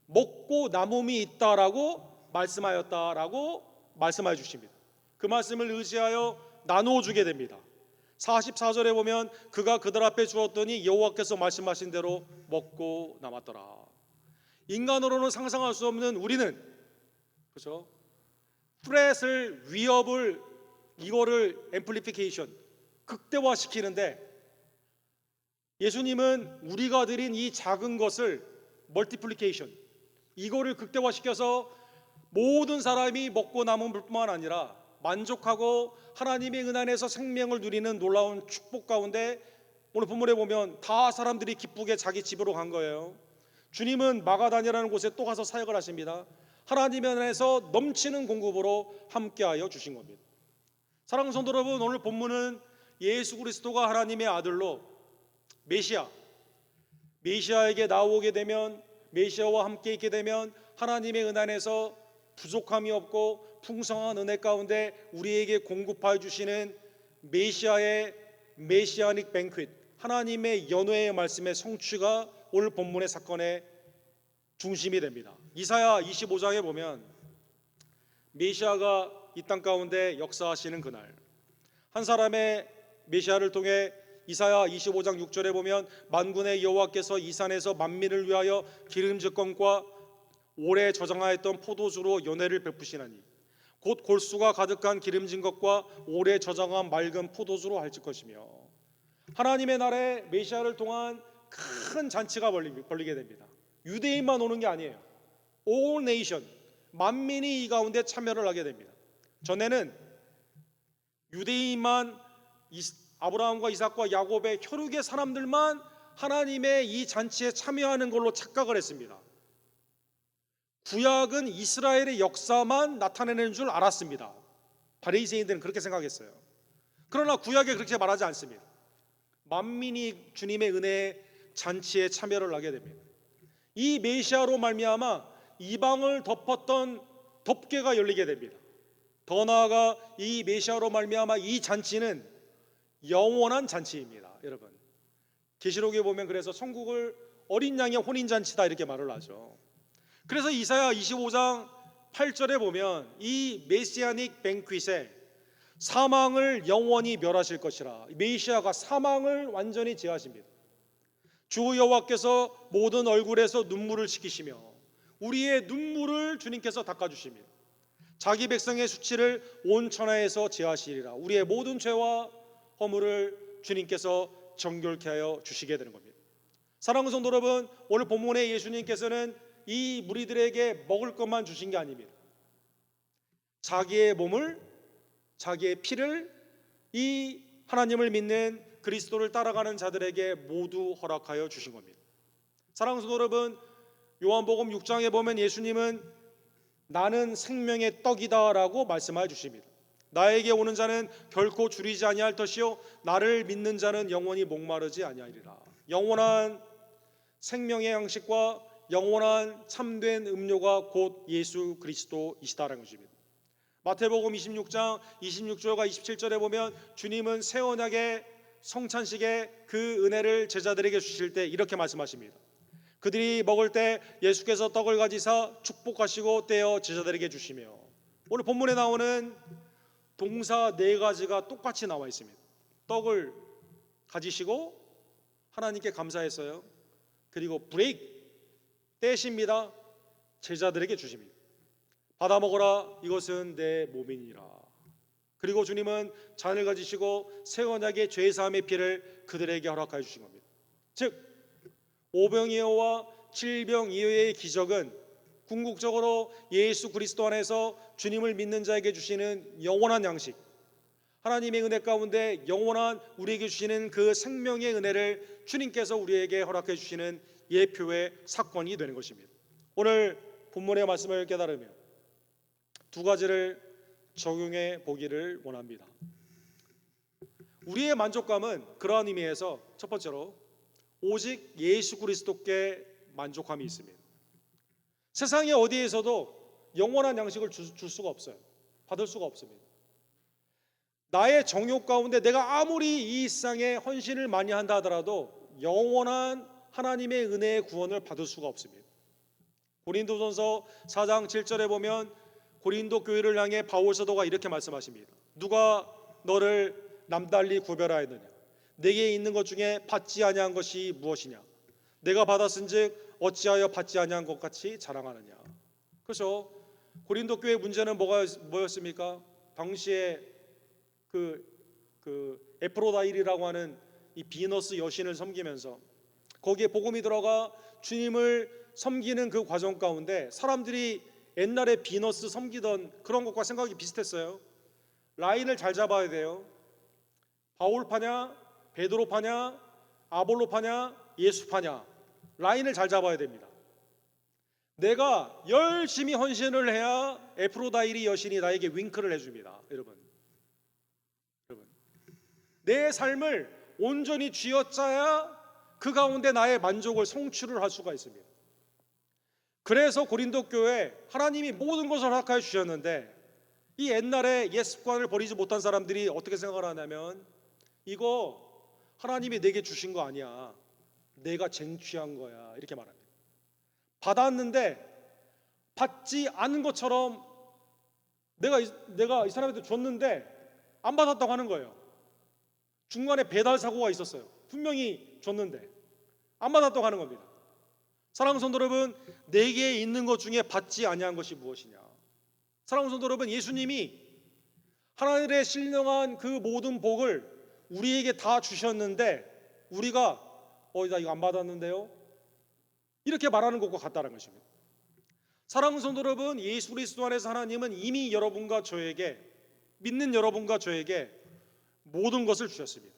먹고 남음이 있다라고 말씀하였다라고 말씀해 주십니다. 그 말씀을 의지하여 나누어 주게 됩니다. 44절에 보면 그가 그들 앞에 주었더니 여호와께서 말씀하신 대로 먹고 남았더라. 인간으로는 상상할 수 없는 우리는, 그렇죠? 프렛을, 위협을, 이거를 앰플리피케이션, 극대화시키는데, 예수님은 우리가 드린 이 작은 것을 멀티플리케이션, 이거를 극대화시켜서 모든 사람이 먹고 남은 뿐만 아니라 만족하고 하나님의 은혜 안에서 생명을 누리는 놀라운 축복 가운데, 오늘 본문에 보면 다 사람들이 기쁘게 자기 집으로 간 거예요. 주님은 마가다니라는 곳에 또 가서 사역을 하십니다. 하나님의 은혜에서 넘치는 공급으로 함께하여 주신 겁니다. 사랑하는 성도 여러분, 오늘 본문은 예수 그리스도가 하나님의 아들로 메시아에게 나오게 되면, 메시아와 함께 있게 되면 하나님의 은혜 안에서 부족함이 없고 풍성한 은혜 가운데 우리에게 공급하여 주시는 메시아의 메시아닉 뱅퀴트, 하나님의 연회의 말씀의 성취가 오늘 본문의 사건의 중심이 됩니다. 이사야 25장에 보면 메시아가 이 땅 가운데 역사하시는 그날, 한 사람의 메시아를 통해 이사야 25장 6절에 보면 만군의 여호와께서 이 산에서 만민을 위하여 기름짓건과 오래 저장하였던 포도주로 연회를 베푸시나니 곧 골수가 가득한 기름진 것과 오래 저장한 맑은 포도주로 할질 것이며, 하나님의 나라에 메시아를 통한 큰 잔치가 벌리게 됩니다. 유대인만 오는 게 아니에요. All nation, 만민이 이 가운데 참여를 하게 됩니다. 전에는 유대인만, 아브라함과 이삭과 야곱의 혈육의 사람들만 하나님의 이 잔치에 참여하는 걸로 착각을 했습니다. 구약은 이스라엘의 역사만 나타내는 줄 알았습니다. 바리새인들은 그렇게 생각했어요. 그러나 구약에 그렇게 말하지 않습니다. 만민이 주님의 은혜의 잔치에 참여를 하게 됩니다. 이 메시아로 말미암아 이방을 덮었던 덮개가 열리게 됩니다. 더 나아가 이 메시아로 말미암아 이 잔치는 영원한 잔치입니다. 여러분, 계시록에 보면 그래서 천국을 어린 양의 혼인 잔치다 이렇게 말을 하죠. 그래서 이사야 25장 8절에 보면 이 메시아닉 뱅퀴트에 사망을 영원히 멸하실 것이라, 메시아가 사망을 완전히 제하십니다. 주 여호와께서 모든 얼굴에서 눈물을 씻기시며 우리의 눈물을 주님께서 닦아주십니다. 자기 백성의 수치를 온 천하에서 제하시리라. 우리의 모든 죄와 허물을 주님께서 정결케 하여 주시게 되는 겁니다. 사랑하는 성도 여러분, 오늘 본문에 예수님께서는 이 무리들에게 먹을 것만 주신 게 아닙니다. 자기의 몸을, 자기의 피를 이 하나님을 믿는 그리스도를 따라가는 자들에게 모두 허락하여 주신 겁니다. 사랑하는 성도 여러분, 요한복음 6장에 보면 예수님은 나는 생명의 떡이다 라고 말씀하여 주십니다. 나에게 오는 자는 결코 줄이지 아니할 것이요 나를 믿는 자는 영원히 목마르지 아니하리라. 영원한 생명의 양식과 영원한 참된 음료가 곧 예수 그리스도이시다라는 것입니다. 마태복음 26장 26절과 27절에 보면 주님은 새 언약의 성찬식에 그 은혜를 제자들에게 주실 때 이렇게 말씀하십니다. 그들이 먹을 때 예수께서 떡을 가지사 축복하시고 떼어 제자들에게 주시며, 오늘 본문에 나오는 동사 네 가지가 똑같이 나와 있습니다. 떡을 가지시고 하나님께 감사했어요. 그리고 브레이크 떼십니다. 제자들에게 주십니다. 받아 먹어라, 이것은 내 몸이니라. 그리고 주님은 잔을 가지시고 새 언약의 죄 사함의 피를 그들에게 허락하여 주신 겁니다. 즉 오병이어와 칠병이어의 기적은 궁극적으로 예수 그리스도 안에서 주님을 믿는 자에게 주시는 영원한 양식, 하나님의 은혜 가운데 영원한 우리에게 주시는 그 생명의 은혜를 주님께서 우리에게 허락해 주시는 예표의 사건이 되는 것입니다. 오늘 본문의 말씀을 깨달으며 두 가지를 적용해 보기를 원합니다. 우리의 만족감은 그러한 의미에서 첫 번째로 오직 예수 그리스도께 만족함이 있습니다. 세상의 어디에서도 영원한 양식을 줄 수가 없어요. 받을 수가 없습니다. 나의 정욕 가운데 내가 아무리 이 세상에 헌신을 많이 한다 하더라도 영원한 하나님의 은혜의 구원을 받을 수가 없습니다. 고린도전서 4장 7절에 보면 고린도 교회를 향해 바울 사도가 이렇게 말씀하십니다. 누가 너를 남달리 구별하였느냐? 내게 있는 것 중에 받지 아니한 것이 무엇이냐? 내가 받았은즉 어찌하여 받지 아니한 것 같이 자랑하느냐. 그렇죠. 고린도 교회 문제는 뭐였습니까? 당시에 그 에프로다일이라고 하는 이 비너스 여신을 섬기면서 거기에 복음이 들어가 주님을 섬기는 그 과정 가운데 사람들이 옛날에 비너스 섬기던 그런 것과 생각이 비슷했어요. 라인을 잘 잡아야 돼요. 바울파냐, 베드로파냐, 아볼로파냐, 예수파냐, 라인을 잘 잡아야 됩니다. 내가 열심히 헌신을 해야 에프로다일이 여신이 나에게 윙크를 해줍니다. 여러분, 내 삶을 온전히 쥐어짜야 그 가운데 나의 만족을 성취를 할 수가 있습니다. 그래서 고린도 교회 하나님이 모든 것을 허락하여 주셨는데 이 옛날에 옛 습관을 버리지 못한 사람들이 어떻게 생각을 하냐면 이거 하나님이 내게 주신 거 아니야, 내가 쟁취한 거야, 이렇게 말합니다. 받았는데 받지 않은 것처럼 내가 이 사람한테 줬는데 안 받았다고 하는 거예요. 중간에 배달 사고가 있었어요. 분명히 줬는데 안 받았다고 하는 겁니다. 사랑하는 성도 여러분, 내게 있는 것 중에 받지 아니한 것이 무엇이냐? 사랑하는 성도 여러분, 예수님이 하나님의 신령한 그 모든 복을 우리에게 다 주셨는데 우리가 나 이거 안 받았는데요, 이렇게 말하는 것과 같다는 것입니다. 사랑하는 성도 여러분, 예수 그리스도 안에서 하나님은 이미 여러분과 저에게, 믿는 여러분과 저에게 모든 것을 주셨습니다.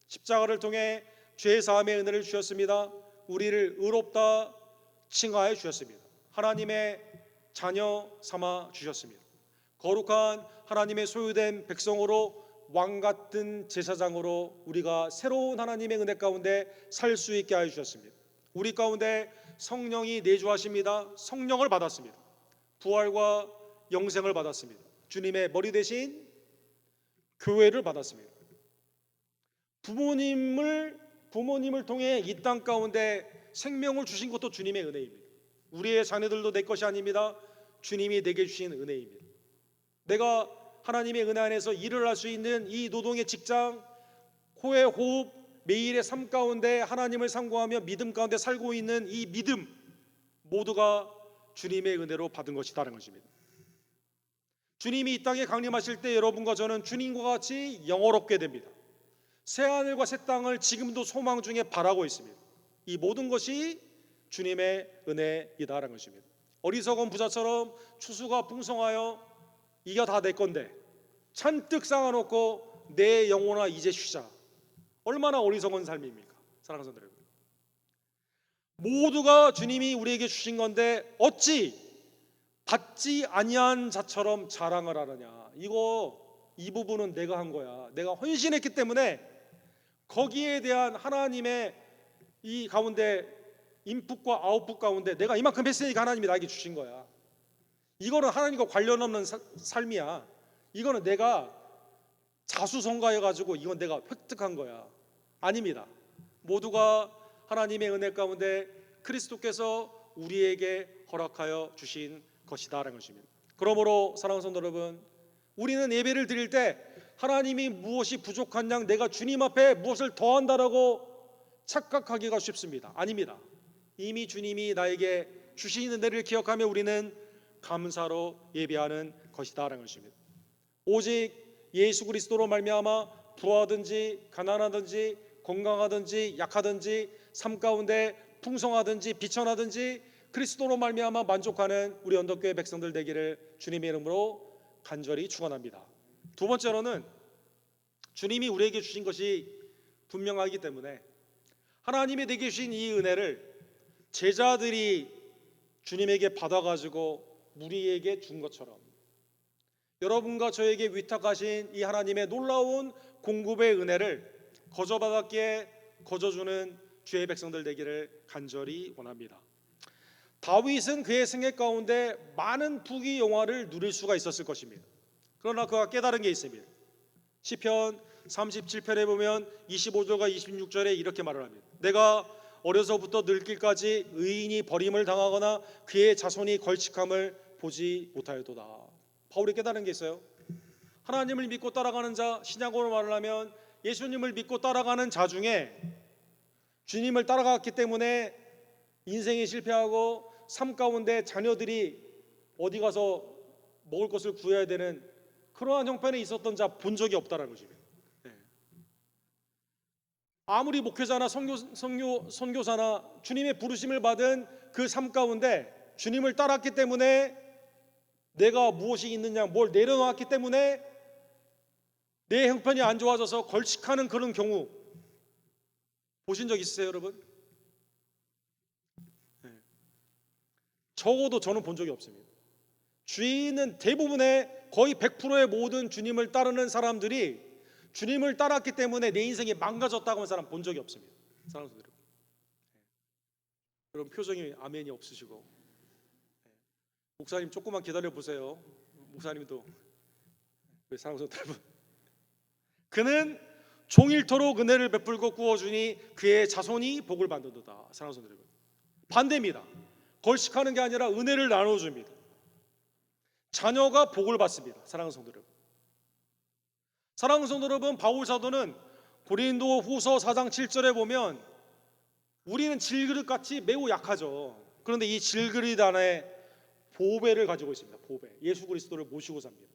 십자가를 통해 죄 사함의 은혜를 주셨습니다. 우리를 의롭다 칭하여 주셨습니다. 하나님의 자녀 삼아 주셨습니다. 거룩한 하나님의 소유된 백성으로 왕 같은 제사장으로 우리가 새로운 하나님의 은혜 가운데 살 수 있게 하여 주셨습니다. 우리 가운데 성령이 내주하십니다. 성령을 받았습니다. 부활과 영생을 받았습니다. 주님의 머리 대신 교회를 받았습니다. 부모님을 통해 이 땅 가운데 생명을 주신 것도 주님의 은혜입니다. 우리의 자녀들도 내 것이 아닙니다. 주님이 내게 주신 은혜입니다. 내가 하나님의 은혜 안에서 일을 할 수 있는 이 노동의 직장, 코의 호흡, 매일의 삶 가운데 하나님을 상고하며 믿음 가운데 살고 있는 이 믿음, 모두가 주님의 은혜로 받은 것이다라는 것입니다. 주님이 이 땅에 강림하실 때 여러분과 저는 주님과 같이 영화롭게 됩니다. 새하늘과 새 땅을 지금도 소망 중에 바라고 있습니다. 이 모든 것이 주님의 은혜이다라는 것입니다. 어리석은 부자처럼 추수가 풍성하여 이가 다 내 건데 잔뜩 쌓아놓고 내 영혼아 이제 쉬자. 얼마나 어리석은 삶입니까? 사랑하는 성도 여러분, 모두가 주님이 우리에게 주신 건데 어찌 받지 아니한 자처럼 자랑을 하느냐. 이 부분은 내가 한 거야, 내가 헌신했기 때문에 거기에 대한 하나님의 이 가운데 인풋과 아웃풋 가운데 내가 이만큼 했으니까 하나님이 나에게 주신 거야. 이거는 하나님과 관련 없는 삶이야. 이거는 내가 자수성가해가지고 이건 내가 획득한 거야. 아닙니다. 모두가 하나님의 은혜 가운데 그리스도께서 우리에게 허락하여 주신 것이다라는 것입니다. 그러므로 사랑하는 성도 여러분, 우리는 예배를 드릴 때 하나님이 무엇이 부족한 양 내가 주님 앞에 무엇을 더한다라고 착각하기가 쉽습니다. 아닙니다. 이미 주님이 나에게 주신 은혜를 기억하며 우리는 감사로 예배하는 것이다라는 것입니다. 오직 예수 그리스도로 말미암아 부하든지 가난하든지 건강하든지 약하든지 삶 가운데 풍성하든지 비천하든지 그리스도로 말미암아 만족하는 우리 언덕교회 백성들 되기를 주님의 이름으로 간절히 축원합니다. 두 번째로는 주님이 우리에게 주신 것이 분명하기 때문에 하나님이 내게 주신 이 은혜를 제자들이 주님에게 받아가지고 우리에게 준 것처럼 여러분과 저에게 위탁하신 이 하나님의 놀라운 공급의 은혜를 거저받았기에 거저주는 주의 백성들 되기를 간절히 원합니다. 다윗은 그의 생애 가운데 많은 부귀 영화를 누릴 수가 있었을 것입니다. 그러나 그가 깨달은 게 있습니다. 시편 37편에 보면 25절과 26절에 이렇게 말을 합니다. 내가 어려서부터 늙기까지 의인이 버림을 당하거나 그의 자손이 걸칙함을 보지 못하였도다. 바울이 깨달은 게 있어요. 하나님을 믿고 따라가는 자, 신약으로 말을 하면 예수님을 믿고 따라가는 자 중에 주님을 따라갔기 때문에 인생이 실패하고 삶 가운데 자녀들이 어디 가서 먹을 것을 구해야 되는 그러한 형편에 있었던 자 본 적이 없다라는 것입니다. 네. 아무리 목회자나 선교사나 주님의 부르심을 받은 그 삶 가운데 주님을 따랐기 때문에 내가 무엇이 있느냐, 뭘 내려놓았기 때문에 내 형편이 안 좋아져서 걸칙하는 그런 경우 보신 적 있으세요, 여러분? 네. 적어도 저는 본 적이 없습니다. 주위에 있는 대부분의 거의 100%의 모든 주님을 따르는 사람들이 주님을 따랐기 때문에 내 인생이 망가졌다고 하는 사람 본 적이 없습니다. 사랑하는 여러분, 그런 표정이 아멘이 없으시고, 목사님 조금만 기다려 보세요. 목사님도 사랑하는 여러분, 그는 종일토록 은혜를 베풀고 구워주니 그의 자손이 복을 받는도다. 사랑하는 여러분, 반대입니다. 걸식하는 게 아니라 은혜를 나눠줍니다. 자녀가 복을 받습니다. 사랑하는 성도 여러분, 사랑하는 성도 여러분, 바울 사도는 고린도 후서 4장 7절에 보면 우리는 질그릇같이 매우 약하죠. 그런데 이 질그릇 안에 보배를 가지고 있습니다. 보배, 예수 그리스도를 모시고 삽니다.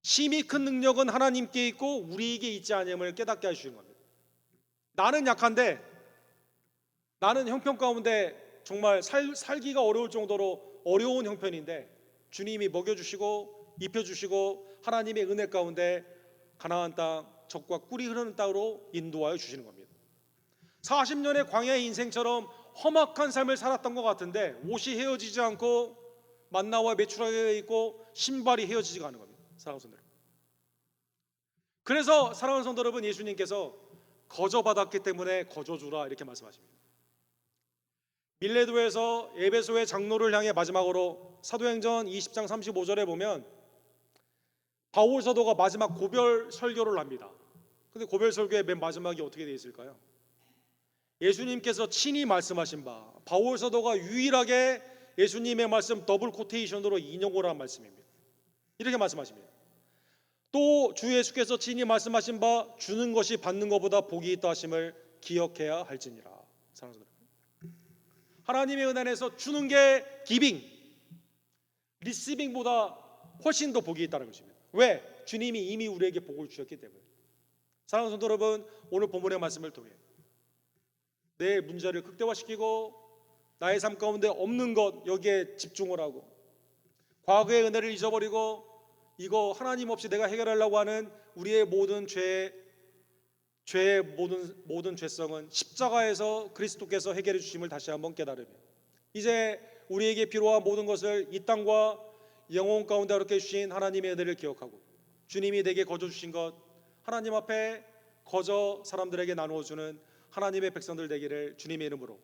심히 큰 능력은 하나님께 있고 우리에게 있지 않음을 깨닫게 하시는 겁니다. 나는 약한데, 나는 형편 가운데 정말 살기가 어려울 정도로 어려운 형편인데 주님이 먹여주시고 입혀주시고 하나님의 은혜 가운데 가나안 땅, 젖과 꿀이 흐르는 땅으로 인도하여 주시는 겁니다. 40년의 광야의 인생처럼 험악한 삶을 살았던 것 같은데 옷이 헤어지지 않고 만나와 메추라기가 있고 신발이 헤어지지가 않은 겁니다. 사랑하는 성도 여러분, 그래서 사랑하는 성도 여러분, 예수님께서 거저받았기 때문에 거저주라 이렇게 말씀하십니다. 밀레도에서 에베소의 장로를 향해 마지막으로 사도행전 20장 35절에 보면 바울 사도가 마지막 고별 설교를 합니다. 근데 고별 설교의 맨 마지막이 어떻게 되어 있을까요? 예수님께서 친히 말씀하신 바, 바울 사도가 유일하게 예수님의 말씀 더블 코테이션으로 인용을 한 말씀입니다. 이렇게 말씀하십니다. 또 주 예수께서 친히 말씀하신 바 주는 것이 받는 것보다 복이 있다 하심을 기억해야 할지니라. 사랑하는 여러분, 하나님의 은혜 안에서 주는 게 기빙, 리시빙보다 훨씬 더 복이 있다는 것입니다. 왜? 주님이 이미 우리에게 복을 주셨기 때문에. 사랑하는 성도 여러분, 오늘 본문의 말씀을 통해 내 문제를 극대화시키고 나의 삶 가운데 없는 것 여기에 집중을 하고 과거의 은혜를 잊어버리고 이거 하나님 없이 내가 해결하려고 하는 우리의 모든 죄의 모든 죄성은 십자가에서 그리스도께서 해결해 주심을 다시 한번 깨달으며 이제 우리에게 필요한 모든 것을 이 땅과 영혼 가운데 이렇게 주신 하나님의 은혜를 기억하고 주님이 내게 거저 주신 것 하나님 앞에 거저 사람들에게 나누어 주는 하나님의 백성들 되기를 주님의 이름으로,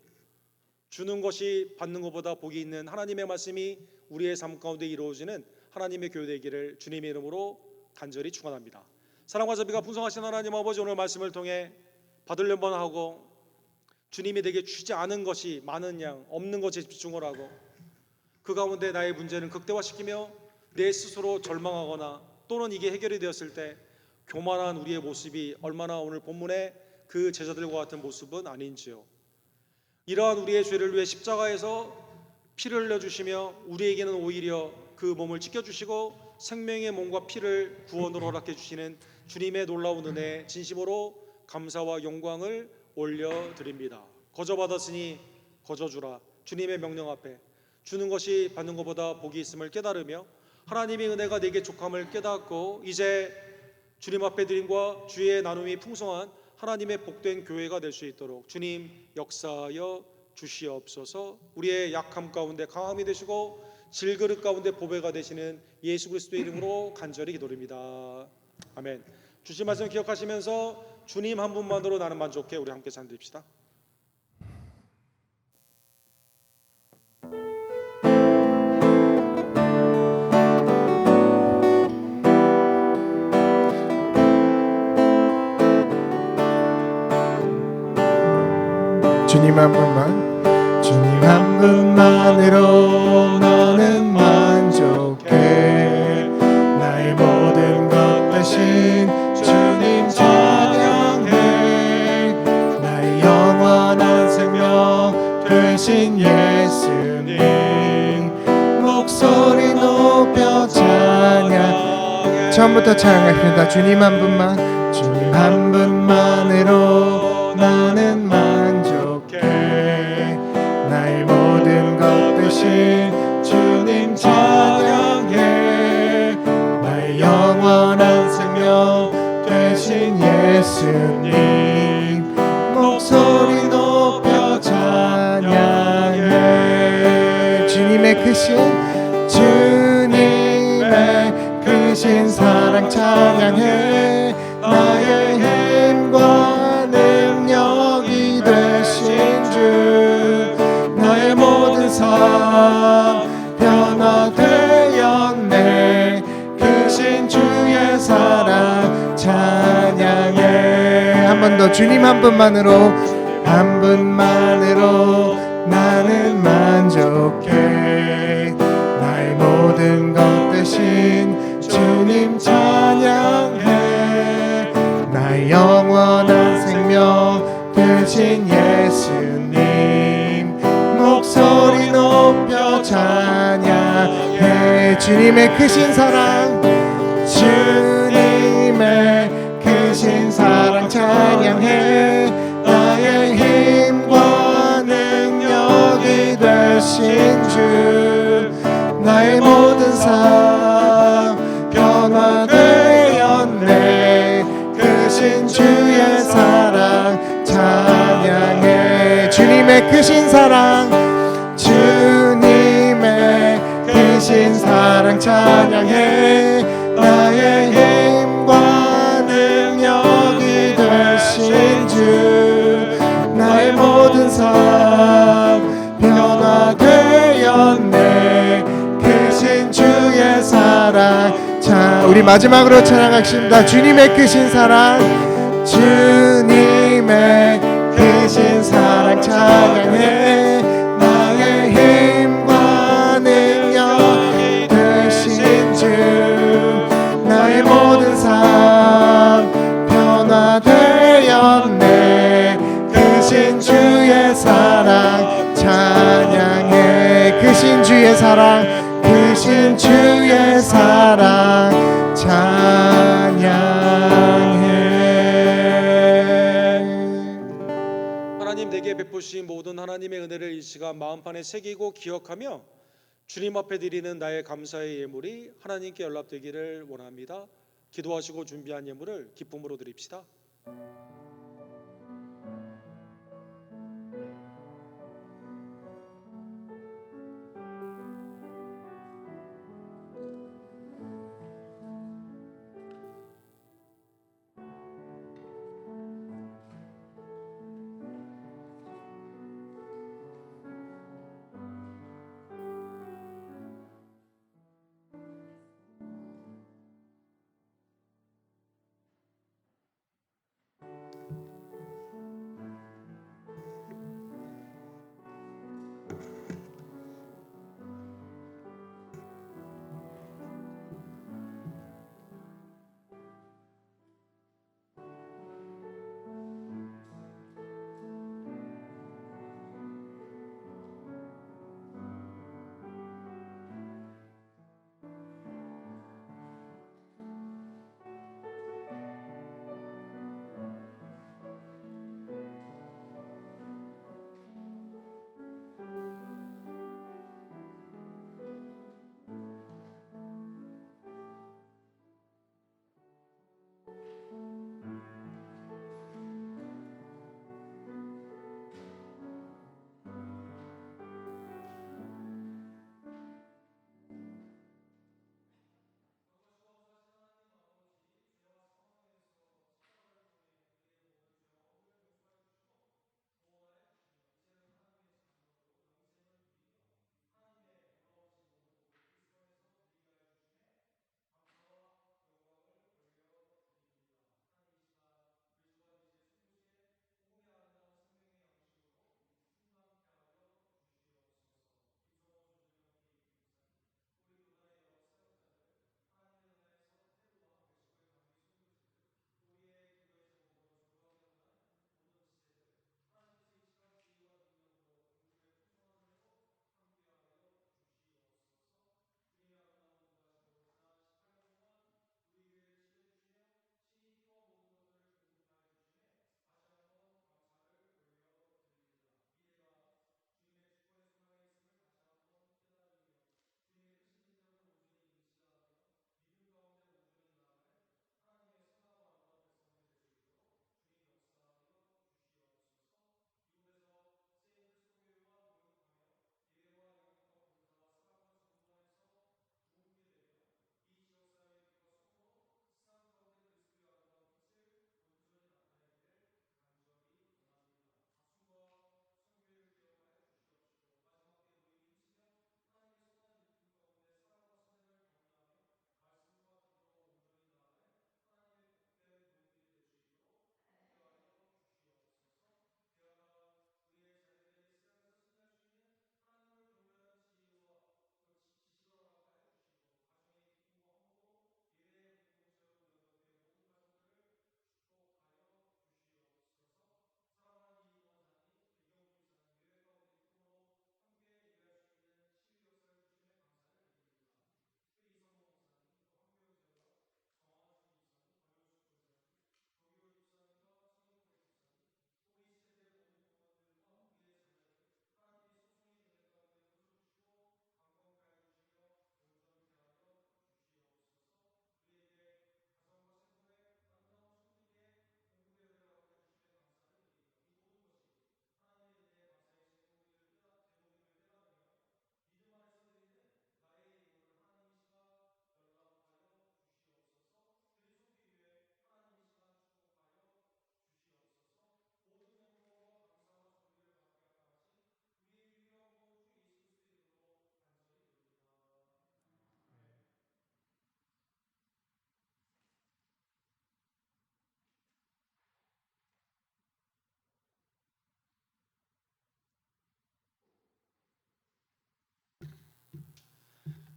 주는 것이 받는 것보다 복이 있는 하나님의 말씀이 우리의 삶 가운데 이루어지는 하나님의 교회 되기를 주님의 이름으로 간절히 축원합니다. 사랑과 자비가 풍성하신 하나님 아버지, 오늘 말씀을 통해 받으려는 번 하고 주님이 내게 주지 않은 것이 많은 양 없는 것에 집중을 하고 그 가운데 나의 문제는 극대화시키며 내 스스로 절망하거나 또는 이게 해결이 되었을 때 교만한 우리의 모습이 얼마나 오늘 본문의 그 제자들과 같은 모습은 아닌지요. 이러한 우리의 죄를 위해 십자가에서 피를 흘려주시며 우리에게는 오히려 그 몸을 지켜주시고 생명의 몸과 피를 구원으로 허락해 주시는 주님의 놀라운 은혜에 진심으로 감사와 영광을 올려드립니다. 거저받았으니 거저주라. 주님의 명령 앞에 주는 것이 받는 것보다 복이 있음을 깨달으며 하나님의 은혜가 내게 족함을 깨닫고 이제 주님 앞에 드림과 주의 나눔이 풍성한 하나님의 복된 교회가 될 수 있도록 주님 역사하여 주시옵소서. 우리의 약함 가운데 강함이 되시고 질그릇 가운데 보배가 되시는 예수 그리스도의 이름으로 간절히 기도드립니다. 아멘. 주신 말씀 기억하시면서 주님 한 분만으로 나는 만족해. 우리 함께 찬드립시다. 주님 한 분만, 주님 한 분만으로 나는 만족해. 나의 모든 것 대신 주님 찬양해. 나의 영원한 생명 크신 예수님 목소리 높여 찬양. 처음부터 찬양합니다. 주님 한 분만, 주님 한 분만으로 나는 만족해. 나의 모든 것 대신 주님 찬양해. 나의 영원한 생명 되신 예수님 목소리 높여 찬양해. 주님의 크신 사랑 찬양해. 나의 힘과 능력이 되신 주 나의 모든 삶 변화되었네. 크신 주의 사랑 찬양해. 한 번 더 주님 한 분만으로 나는 만족해. 나의 모든 것 대신 주님 찬양해. 나의 영원한 생명 되신 예수님 목소리 높여 찬양해. 주님의 크신 사랑 찬양해. 나의 힘과 능력이 되신 주 나의 모든 삶 변화되었네. 크신 주의 사랑 찬양해. 주님의 크신 사랑 찬양해. 나의 힘과 능력이 되신 주 나의 모든 삶 변화되었네. 크신 주의 사랑. 자, 우리 마지막으로 찬양하겠습니다. 주님의 크신 사랑 찬양해. 나의 힘과 능력이 되신 주 나의 모든 삶 변화되었네. 크신 주의 사랑 찬양해. 크신 주의 사랑 찬양해. 하나님 내게 베푸신 모든 하나님의 은혜를 이 시간 마음판에 새기고 기억하며 주님 앞에 드리는 나의 감사의 예물이 하나님께 연락되기를 원합니다. 기도하시고 준비한 예물을 기쁨으로 드립시다.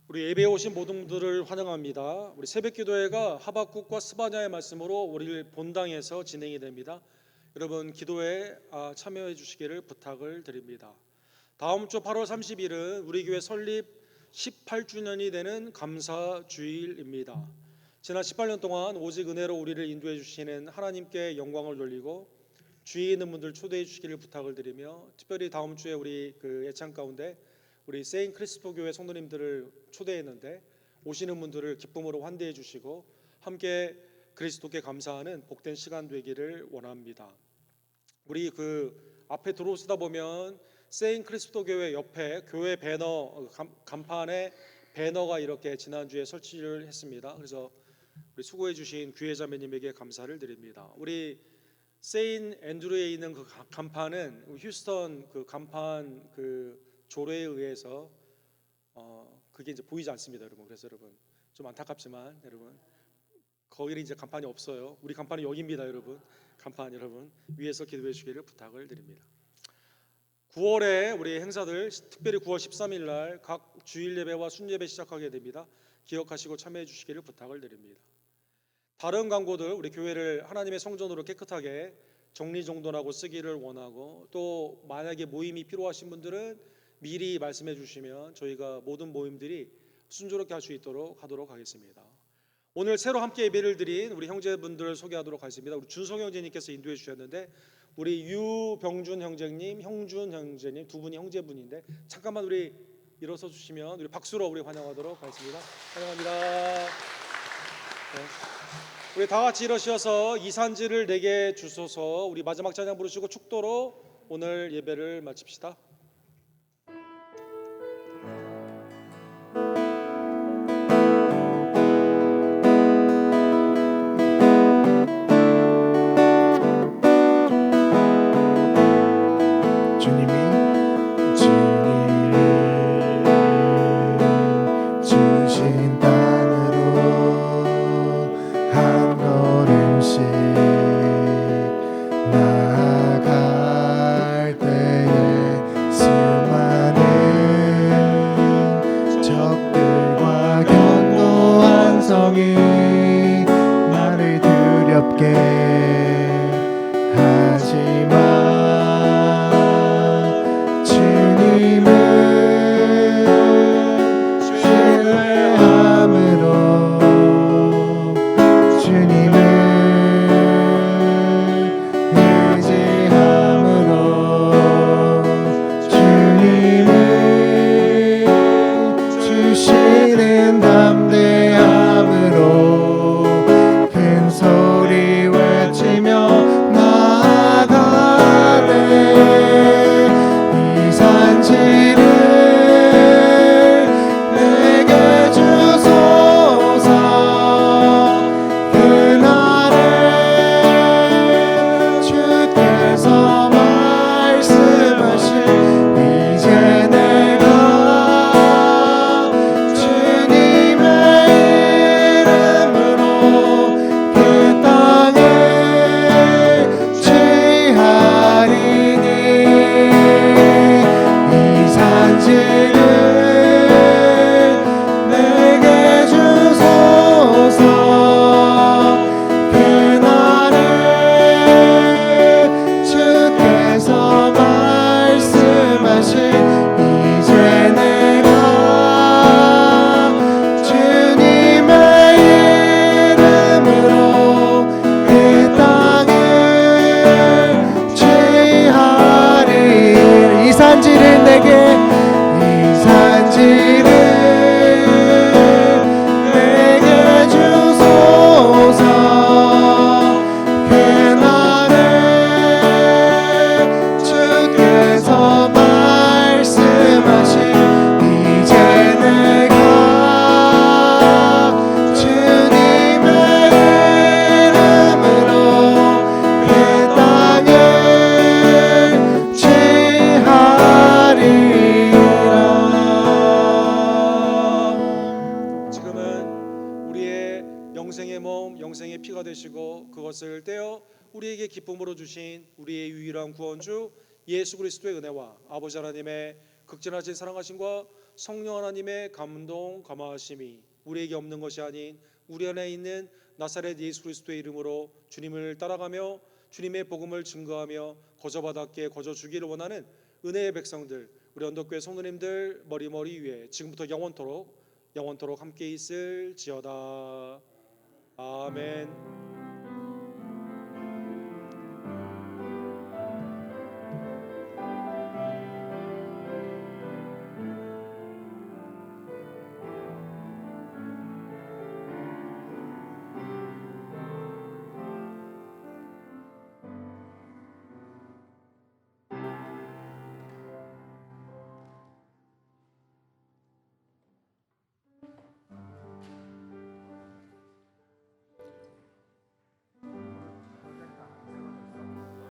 우리 예배에 오신 모든 분들을 환영합니다. 우리 새벽기도회가 하박국과 스바냐의 말씀으로 우리 본당에서 진행이 됩니다. 여러분 기도에 참여해 주시기를 부탁을 드립니다. 다음 주 8월 30일은 우리 교회 설립 18주년이 되는 감사주일입니다. 지난 18년 동안 오직 은혜로 우리를 인도해 주시는 하나님께 영광을 돌리고 주위에 있는 분들 초대해 주시기를 부탁을 드리며, 특별히 다음 주에 우리 예찬 가운데 우리 세인 크리스토 교회 성도님들을 초대했는데 오시는 분들을 기쁨으로 환대해 주시고 함께 그리스도께 감사하는 복된 시간 되기를 원합니다. 우리 앞에 들어오시다 보면 세인 크리스토 교회 옆에 교회 배너 간판에 배너가 이렇게 지난주에 설치를 했습니다. 그래서 우리 수고해 주신 귀회 자매님에게 감사를 드립니다. 우리 세인 앤드루에 있는 그 간판은 휴스턴 간판 조례에 의해서 그게 이제 보이지 않습니다, 여러분. 그래서 여러분 좀 안타깝지만 여러분 거기는 이제 간판이 없어요. 우리 간판은 여기입니다, 여러분. 간판 여러분 위에서 기도해 주기를 부탁을 드립니다. 9월에 우리 행사들 특별히 9월 13일 날 각 주일 예배와 순예배 시작하게 됩니다. 기억하시고 참여해 주시기를 부탁을 드립니다. 다른 광고들 우리 교회를 하나님의 성전으로 깨끗하게 정리정돈하고 쓰기를 원하고, 또 만약에 모임이 필요하신 분들은 미리 말씀해 주시면 저희가 모든 모임들이 순조롭게 할 수 있도록 하도록 하겠습니다. 오늘 새로 함께 예배를 드린 우리 형제분들 소개하도록 하겠습니다. 우리 준성 형제님께서 인도해 주셨는데 우리 유병준 형제님, 형준 형제님 두 분이 형제분인데 잠깐만 우리 일어서 주시면 우리 박수로 우리 환영하도록 하겠습니다. 환영합니다. 네. 우리 다 같이 일어서서 이산지를 내게 주소서. 우리 마지막 찬양 부르시고 축도로 오늘 예배를 마칩시다. 주신 땅으로 한 걸음씩 나아갈 때에 수많은 적들과 견고한 성이 나를 두렵게 하지만 주님은 주시는 담대함으로 큰 소리 외치며 나아가네. 이 산지를 내게 주소서. 그날에 주께서 말씀하신 이제 내가 영생의 피가 되시고 그것을 떼어 우리에게 기쁨으로 주신 우리의 유일한 구원주 예수 그리스도의 은혜와 아버지 하나님의 극진하신 사랑하심과 성령 하나님의 감동 감화하심이 우리에게 없는 것이 아닌 우리 안에 있는 나사렛 예수 그리스도의 이름으로 주님을 따라가며 주님의 복음을 증거하며 거저받았기에 거저주기를 원하는 은혜의 백성들, 우리 언덕교회 성도님들 머리 위에 지금부터 영원토록 함께 있을지어다. 아멘.